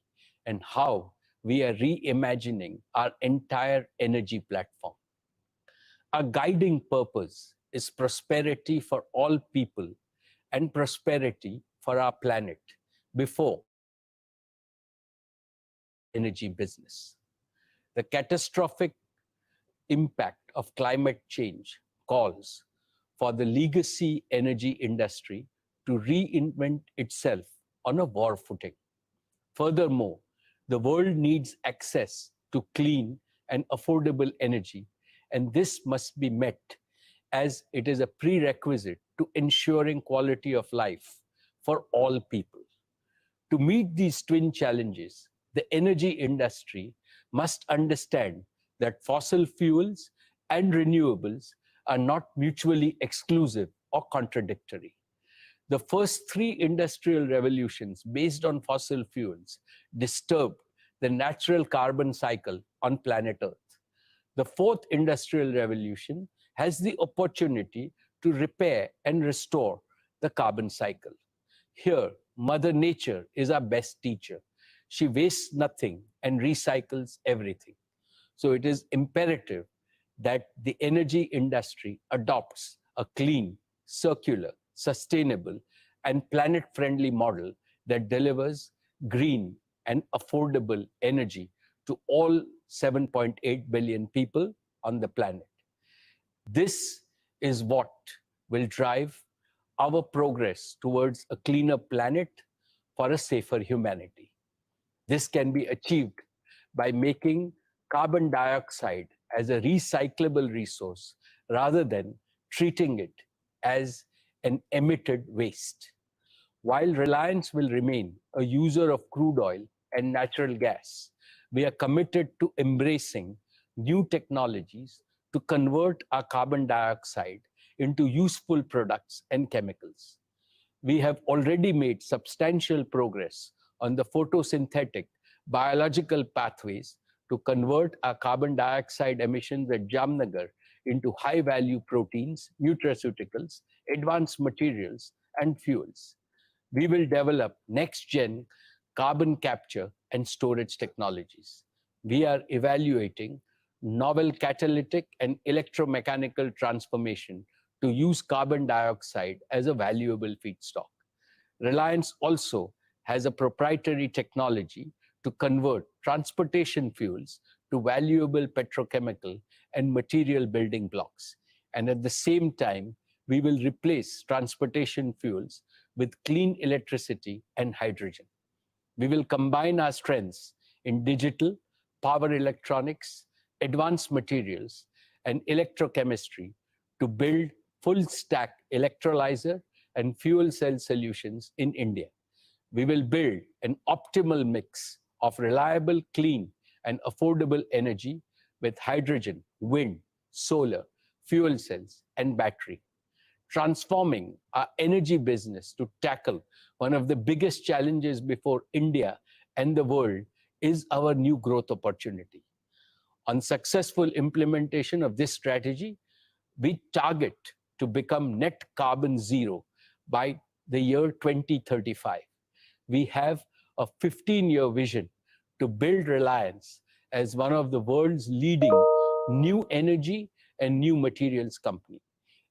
and how we are reimagining our entire energy platform. Our guiding purpose is prosperity for all people and prosperity for our planet before energy business. The catastrophic impact of climate change calls for the legacy energy industry to reinvent itself on a war footing. Furthermore, the world needs access to clean and affordable energy, and this must be met as it is a prerequisite to ensuring quality of life for all people. To meet these twin challenges, the energy industry must understand that fossil fuels and renewables are not mutually exclusive or contradictory. The first 3 industrial revolutions based on fossil fuels disturbed the natural carbon cycle on planet Earth. The 4th industrial revolution has the opportunity to repair and restore the carbon cycle. Here, Mother Nature is our best teacher. She wastes nothing and recycles everything. So it is imperative that the energy industry adopts a clean, circular, sustainable, and planet-friendly model that delivers green and affordable energy to all 7.8 billion people on the planet. This is what will drive our progress towards a cleaner planet for a safer humanity. This can be achieved by making carbon dioxide as a recyclable resource rather than treating it as an emitted waste. While Reliance will remain a user of crude oil and natural gas, we are committed to embracing new technologies to convert our carbon dioxide into useful products and chemicals. We have already made substantial progress on the photosynthetic biological pathways to convert our carbon dioxide emissions at Jamnagar into high-value proteins, nutraceuticals, advanced materials, and fuels. We will develop next-gen carbon capture and storage technologies. We are evaluating novel catalytic and electromechanical transformation to use carbon dioxide as a valuable feedstock. Reliance also has a proprietary technology to convert transportation fuels to valuable petrochemical and material building blocks. And at the same time, we will replace transportation fuels with clean electricity and hydrogen. We will combine our strengths in digital, power electronics, advanced materials, and electrochemistry to build full-stack electrolyzer and fuel cell solutions in India. We will build an optimal mix of reliable, clean, and affordable energy with hydrogen, wind, solar, fuel cells, and battery. Transforming our energy business to tackle one of the biggest challenges before India and the world is our new growth opportunity. On successful implementation of this strategy, we target to become net carbon zero by the year 2035. We have a 15-year vision to build Reliance as one of the world's leading new energy and new materials company.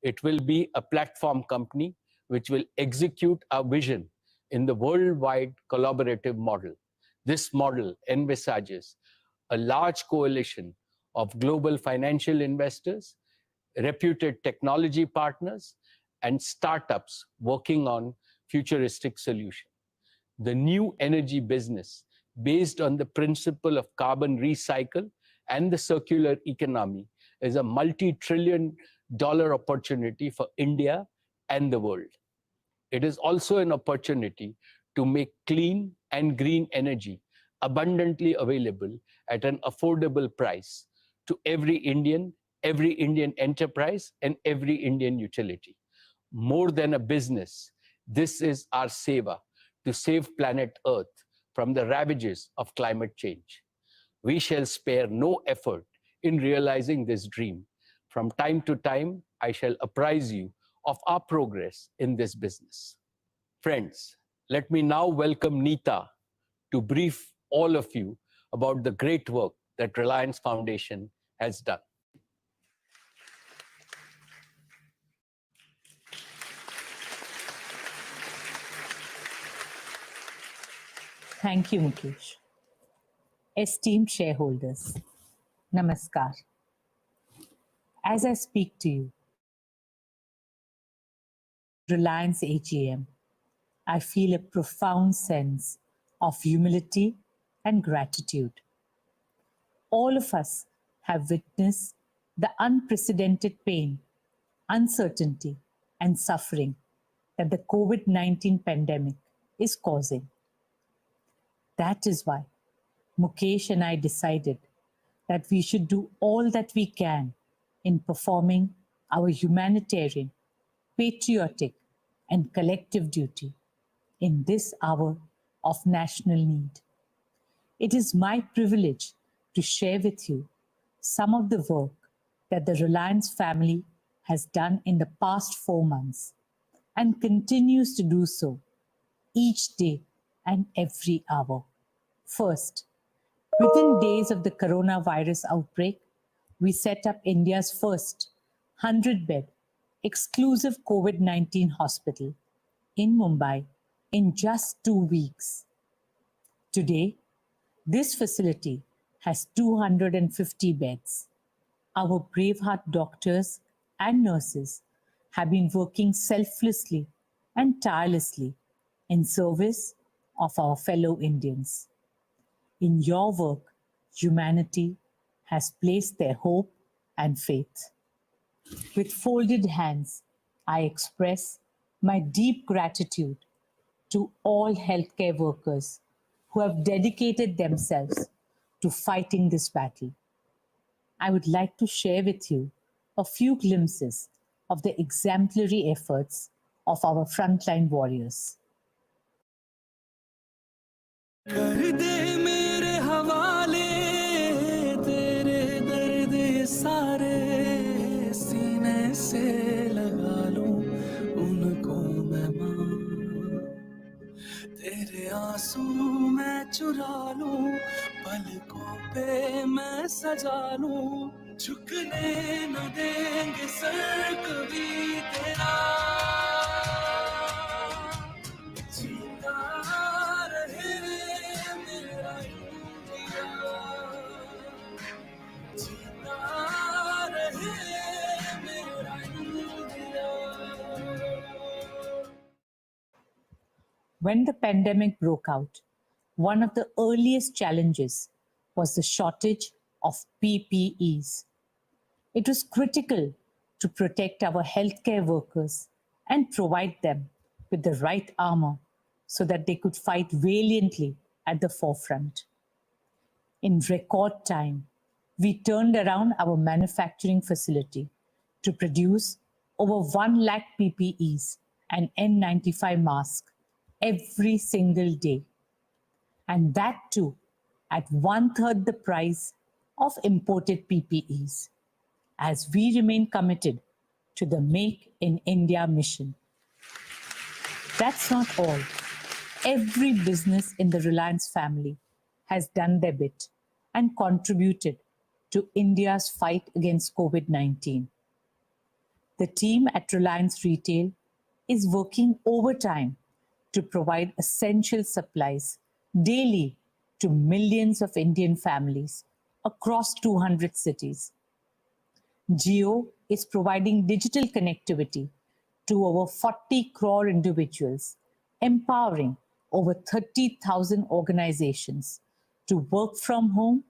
It will be a platform company which will execute our vision in the worldwide collaborative model. This model envisages a large coalition of global financial investors, reputed technology partners, and startups working on futuristic solutions. The new energy business, based on the principle of carbon recycle and the circular economy, is a multi-trillion-dollar opportunity for India and the world. It is also an opportunity to make clean and green energy abundantly available at an affordable price to every Indian enterprise, and every Indian utility. More than a business, this is our seva to save planet Earth from the ravages of climate change. We shall spare no effort in realizing this dream. From time to time, I shall apprise you of our progress in this business. Friends, let me now welcome Neeta to brief all of you about the great work that Reliance Foundation has done. Thank you, Mukesh. Esteemed shareholders, Namaskar. As I speak to you, Reliance AGM, I feel a profound sense of humility and gratitude. All of us have witnessed the unprecedented pain, uncertainty, and suffering that the COVID-19 pandemic is causing. That is why Mukesh and I decided that we should do all that we can in performing our humanitarian, patriotic, and collective duty in this hour of national need. It is my privilege to share with you some of the work that the Reliance family has done in the past 4 months and continues to do so each day and every hour. First, within days of the coronavirus outbreak, we set up India's first 100-bed exclusive COVID-19 hospital in Mumbai in just 2 weeks. Today, this facility has 250 beds. Our braveheart doctors and nurses have been working selflessly and tirelessly in service of our fellow Indians. In your work, humanity has placed their hope and faith. With folded hands, I express my deep gratitude to all healthcare workers who have dedicated themselves to fighting this battle. I would like to share with you a few glimpses of the exemplary efforts of our frontline warriors. कर दे मेरे हवाले तेरे दर्द सारे सीने से लगा लूं उनको मैं मां तेरे आंसू मैं चुरा लूं पलकों पे मैं सजा लूं झुकने न देंगे सर कभी तेरा जीता रहे मेरा इंडिया जीता रहे मेरा India. When the pandemic broke out, one of the earliest challenges was the shortage of PPEs. It was critical to protect our healthcare workers and provide them with the right armor so that they could fight valiantly at the forefront. In record time, we turned around our manufacturing facility to produce over 1 lakh PPEs and N95 masks every single day. And that too at 1/3 the price of imported PPEs, as we remain committed to the Make in India mission. That's not all. Every business in the Reliance family has done their bit and contributed to India's fight against COVID-19. The team at Reliance Retail is working overtime to provide essential supplies daily to millions of Indian families across 200 cities. Jio is providing digital connectivity to over 40 crore individuals, empowering over 30,000 organizations to work from home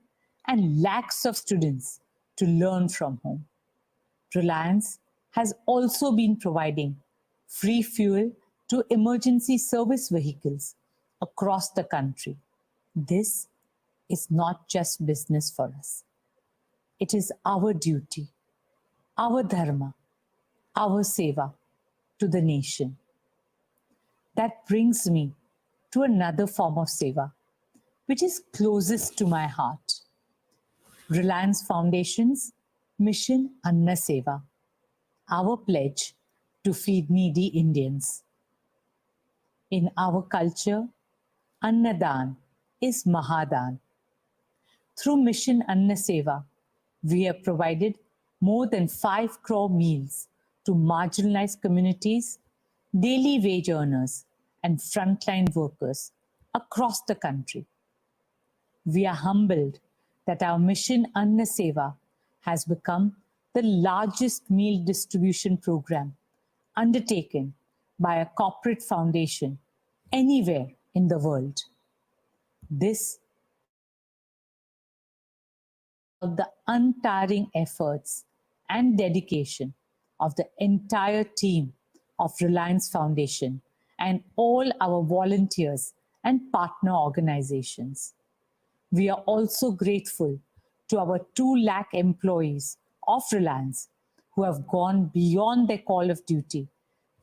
and lakhs of students to learn from home. Reliance has also been providing free fuel to emergency service vehicles across the country. This is not just business for us. It is our duty, our dharma, our seva to the nation. That brings me to another form of seva, which is closest to my heart. Reliance Foundation's Mission Anna Seva, our pledge to feed needy Indians. In our culture, Annadan is Mahadan. Through Mission Anna Seva, we have provided more than 5 crore meals to marginalized communities, daily wage earners, and frontline workers across the country. We are humbled that our Mission Anna Seva has become the largest meal distribution program undertaken by a corporate foundation anywhere in the world. This is the untiring efforts and dedication of the entire team of Reliance Foundation and all our volunteers and partner organizations. We are also grateful to our 2 lakh employees of Reliance who have gone beyond their call of duty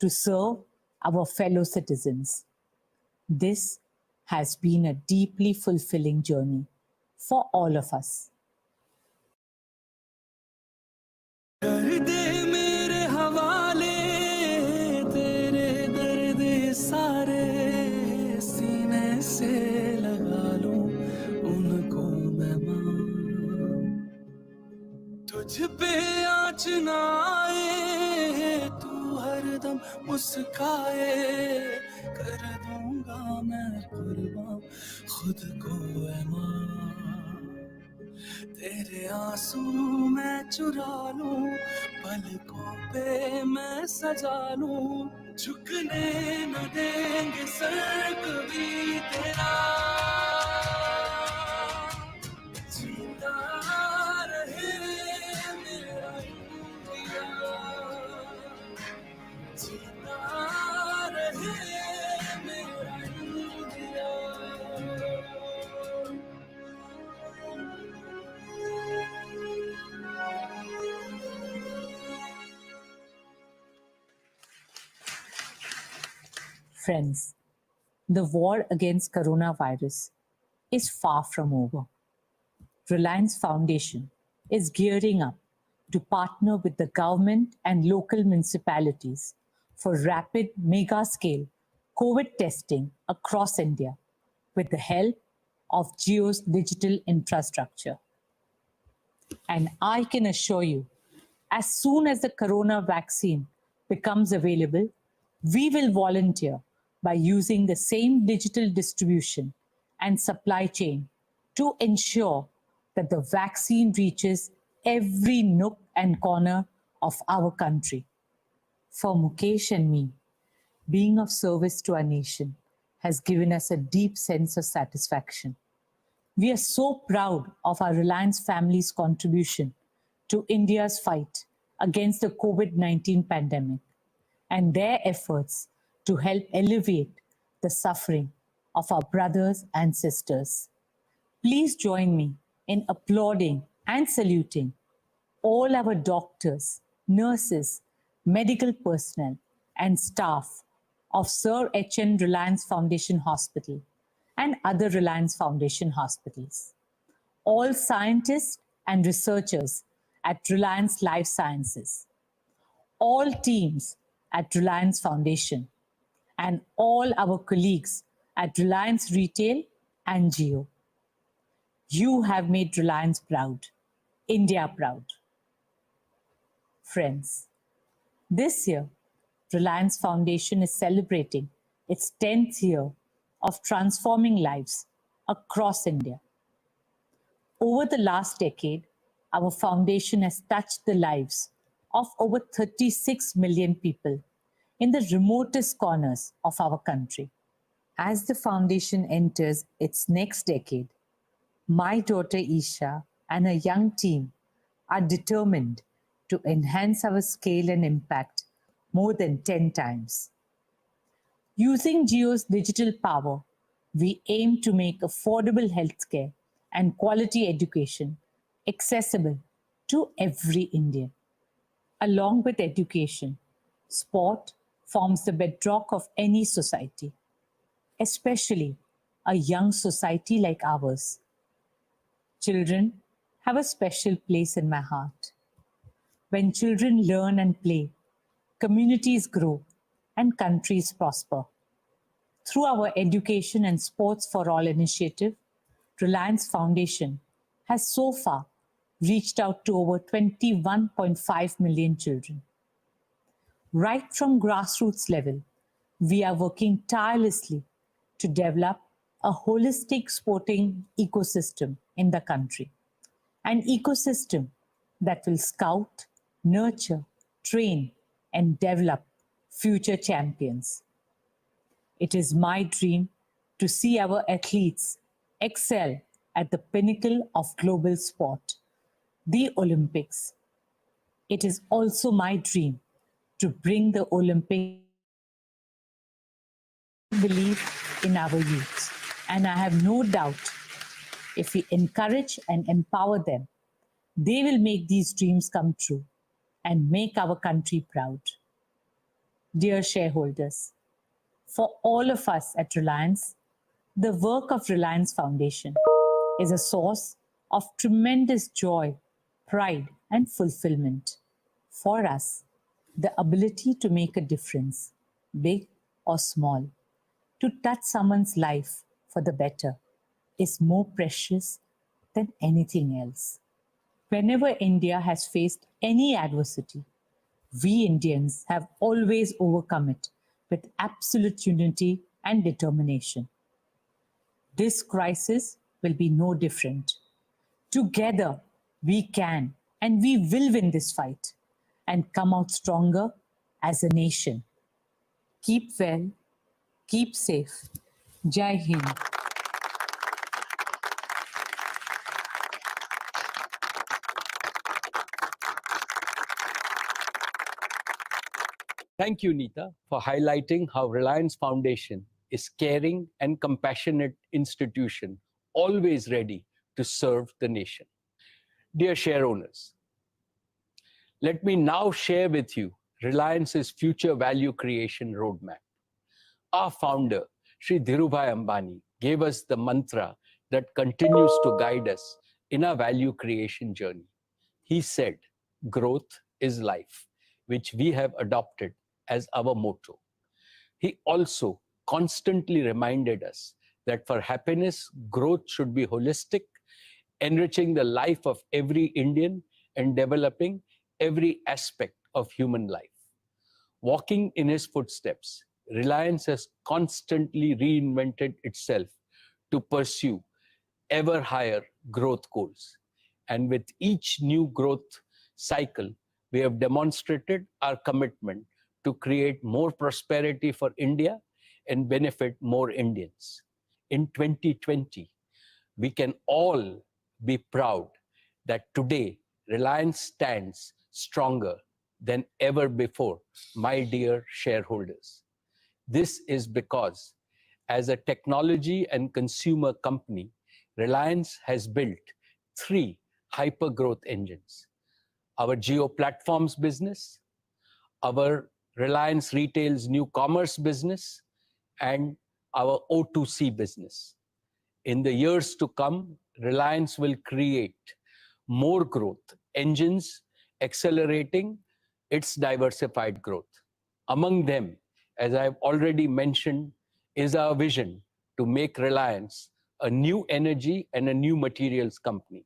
to serve our fellow citizens. This has been a deeply fulfilling journey for all of us. कर दे मेरे हवाले तेरे दर्द सारे सीने से लगा लूं उनको मैं मां तुझ पे आँच ना आए तू हरदम मुस्काए कर दूंगा मैं कुर्बान खुद को ऐ मां तेरे आंसू मैं चुरा लूं पलकों पे मैं सजा लूं झुकने न देंगे सर कभी तेरा जीता रहे मेरा इंडिया जीता रहे मेरा India Friends, the war against coronavirus is far from over. Reliance Foundation is gearing up to partner with the government and local municipalities for rapid mega-scale COVID testing across India with the help of Jio's digital infrastructure. And I can assure you, as soon as the corona vaccine becomes available, we will volunteer by using the same digital distribution and supply chain to ensure that the vaccine reaches every nook and corner of our country. For Mukesh and me, being of service to our nation has given us a deep sense of satisfaction. We are so proud of our Reliance family's contribution to India's fight against the COVID-19 pandemic and their efforts to help alleviate the suffering of our brothers and sisters. Please join me in applauding and saluting all our doctors, nurses, medical personnel, and staff of Sir H.N. Reliance Foundation Hospital and other Reliance Foundation hospitals, all scientists and researchers at Reliance Life Sciences, all teams at Reliance Foundation, and all our colleagues at Reliance Retail and Jio. You have made Reliance proud, India proud. Friends, this year, Reliance Foundation is celebrating its 10th year of transforming lives across India. Over the last decade, our foundation has touched the lives of over 36 million people in the remotest corners of our country. As the foundation enters its next decade, my daughter Isha and her young team are determined to enhance our scale and impact more than 10 times. Using Jio's digital power, we aim to make affordable healthcare and quality education accessible to every Indian. Along with education, sport forms the bedrock of any society, especially a young society like ours. Children have a special place in my heart. When children learn and play, communities grow and countries prosper. Through our Education and Sports for All initiative, Reliance Foundation has so far reached out to over 21.5 million children. Right from grassroots level, we are working tirelessly to develop a holistic sporting ecosystem in the country, an ecosystem that will scout, nurture, train, and develop future champions. It is my dream to see our athletes excel at the pinnacle of global sport, the Olympics. It is also my dream to bring the Olympics. Believe in our youth, and I have no doubt if we encourage and empower them, they will make these dreams come true and make our country proud. Dear shareholders, for all of us at Reliance, the work of Reliance Foundation is a source of tremendous joy, pride, and fulfillment. For us, the ability to make a difference, big or small, to touch someone's life for the better, is more precious than anything else. Whenever India has faced any adversity, we Indians have always overcome it with absolute unity and determination. This crisis will be no different. Together, we can and we will win this fight and come out stronger as a nation. Keep well, keep safe. Jai Hind. Thank you, Neeta, for highlighting how Reliance Foundation is caring and compassionate institution, always ready to serve the nation. Dear share owners, let me now share with you Reliance's future value creation roadmap. Our founder, Shri Dhirubhai Ambani, gave us the mantra that continues to guide us in our value creation journey. He said, "Growth is life," which we have adopted as our motto. He also constantly reminded us that for happiness, growth should be holistic, enriching the life of every Indian and developing every aspect of human life. Walking in his footsteps, Reliance has constantly reinvented itself to pursue ever higher growth goals. And with each new growth cycle, we have demonstrated our commitment to create more prosperity for India and benefit more Indians. In 2020, we can all be proud that today Reliance stands stronger than ever before, my dear shareholders. This is because as a technology and consumer company, Reliance has built three hyper-growth engines: our Geo Platforms business, our Reliance Retail's new commerce business, and our O2C business. In the years to come, Reliance will create more growth engines, accelerating its diversified growth. Among them, as I've already mentioned, is our vision to make Reliance a new energy and a new materials company.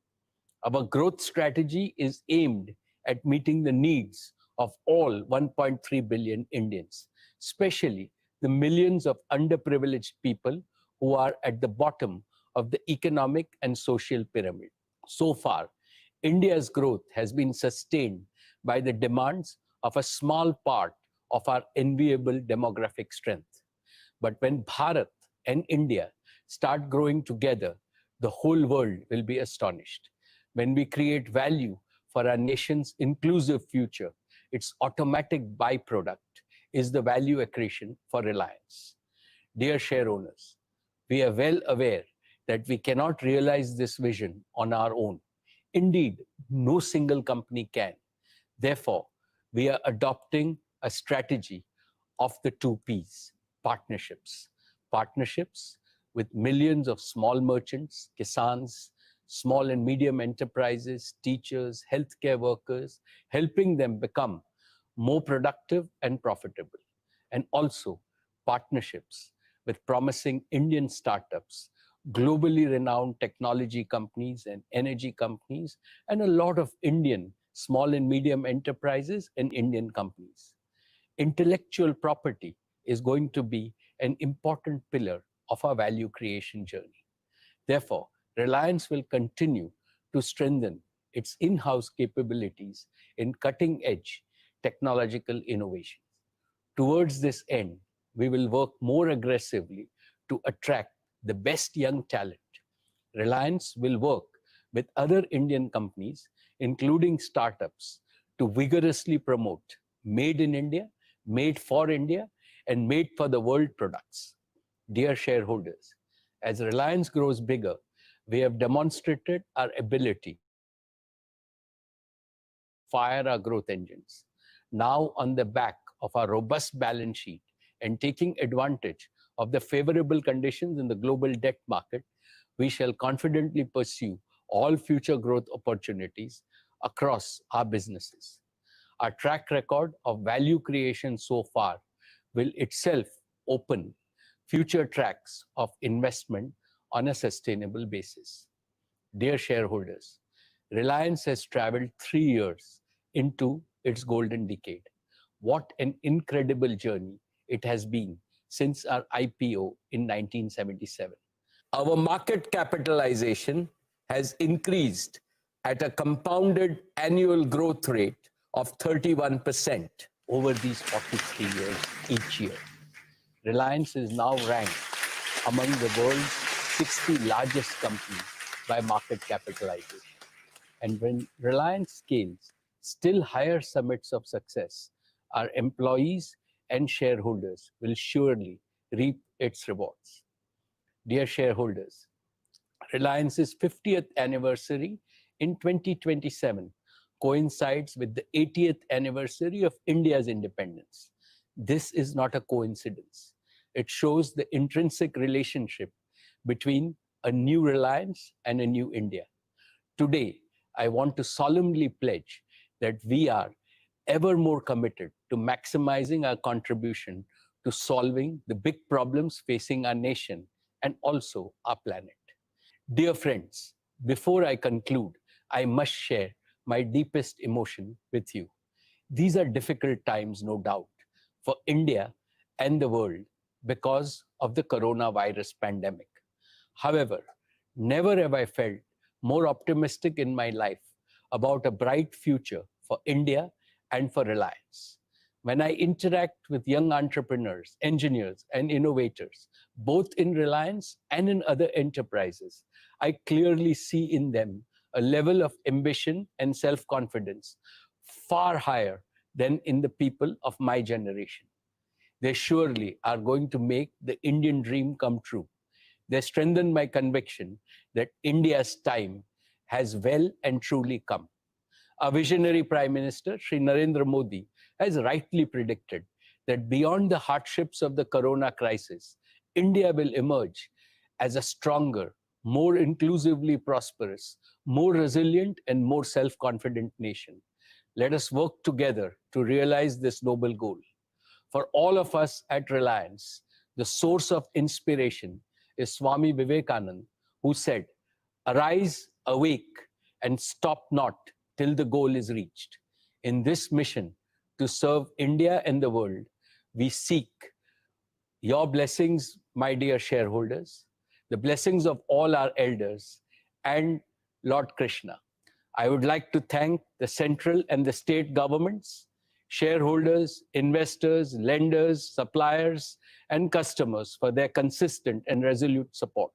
Our growth strategy is aimed at meeting the needs of all 1.3 billion Indians, especially the millions of underprivileged people who are at the bottom of the economic and social pyramid. So far, India's growth has been sustained by the demands of a small part of our enviable demographic strength. But when Bharat and India start growing together, the whole world will be astonished. When we create value for our nation's inclusive future, its automatic byproduct is the value accretion for Reliance. Dear share owners, we are well aware that we cannot realize this vision on our own. Indeed, no single company can. Therefore, we are adopting a strategy of the two Ps: partnerships. Partnerships with millions of small merchants, kisans, small and medium enterprises, teachers, healthcare workers, helping them become more productive and profitable. And also partnerships with promising Indian startups, globally renowned technology companies and energy companies, and a lot of Indian small and medium enterprises and Indian companies. Intellectual property is going to be an important pillar of our value creation journey. Therefore, Reliance will continue to strengthen its in-house capabilities in cutting-edge technological innovations. Towards this end, we will work more aggressively to attract the best young talent. Reliance will work with other Indian companies, including startups, to vigorously promote made in India, made for India, and made for the world products. Dear shareholders, as Reliance grows bigger, we have demonstrated our ability to fire our growth engines. Now, on the back of our robust balance sheet and taking advantage of the favorable conditions in the global debt market, we shall confidently pursue all future growth opportunities across our businesses. Our track record of value creation so far will itself open future tracks of investment on a sustainable basis. Dear shareholders, Reliance has traveled 3 years into its golden decade. What an incredible journey it has been since our IPO in 1977. Our market capitalization has increased at a compounded annual growth rate of 31% over these 43 years each year. Reliance is now ranked among the world's 60 largest companies by market capitalization. And when Reliance scales, still higher summits of success, our employees and shareholders will surely reap its rewards. Dear shareholders, Reliance's 50th anniversary in 2027 coincides with the 80th anniversary of India's independence. This is not a coincidence. It shows the intrinsic relationship between a new Reliance and a new India. Today, I want to solemnly pledge that we are ever more committed to maximizing our contribution to solving the big problems facing our nation and also our planet. Dear friends, before I conclude, I must share my deepest emotion with you. These are difficult times, no doubt, for India and the world because of the coronavirus pandemic. However, never have I felt more optimistic in my life about a bright future for India and for Reliance. When I interact with young entrepreneurs, engineers, and innovators, both in Reliance and in other enterprises, I clearly see in them a level of ambition and self-confidence far higher than in the people of my generation. They surely are going to make the Indian dream come true. They strengthen my conviction that India's time has well and truly come. Our visionary Prime Minister, Shri Narendra Modi, has rightly predicted that beyond the hardships of the corona crisis, India will emerge as a stronger, more inclusively prosperous, more resilient, and more self-confident nation. Let us work together to realize this noble goal. For all of us at Reliance, the source of inspiration is Swami Vivekananda, who said, "Arise, awake, and stop not till the goal is reached." In this mission to serve India and the world, we seek your blessings, my dear shareholders, the blessings of all our elders, and Lord Krishna. I would like to thank the central and the state governments, shareholders, investors, lenders, suppliers, and customers for their consistent and resolute support.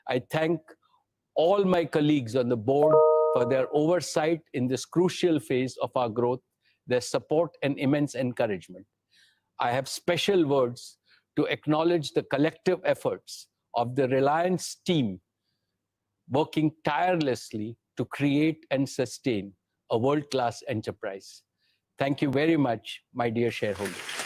I thank all my colleagues on the board for their oversight in this crucial phase of our growth, their support and immense encouragement. I have special words to acknowledge the collective efforts of the Reliance team working tirelessly to create and sustain a world-class enterprise. Thank you very much, my dear shareholders.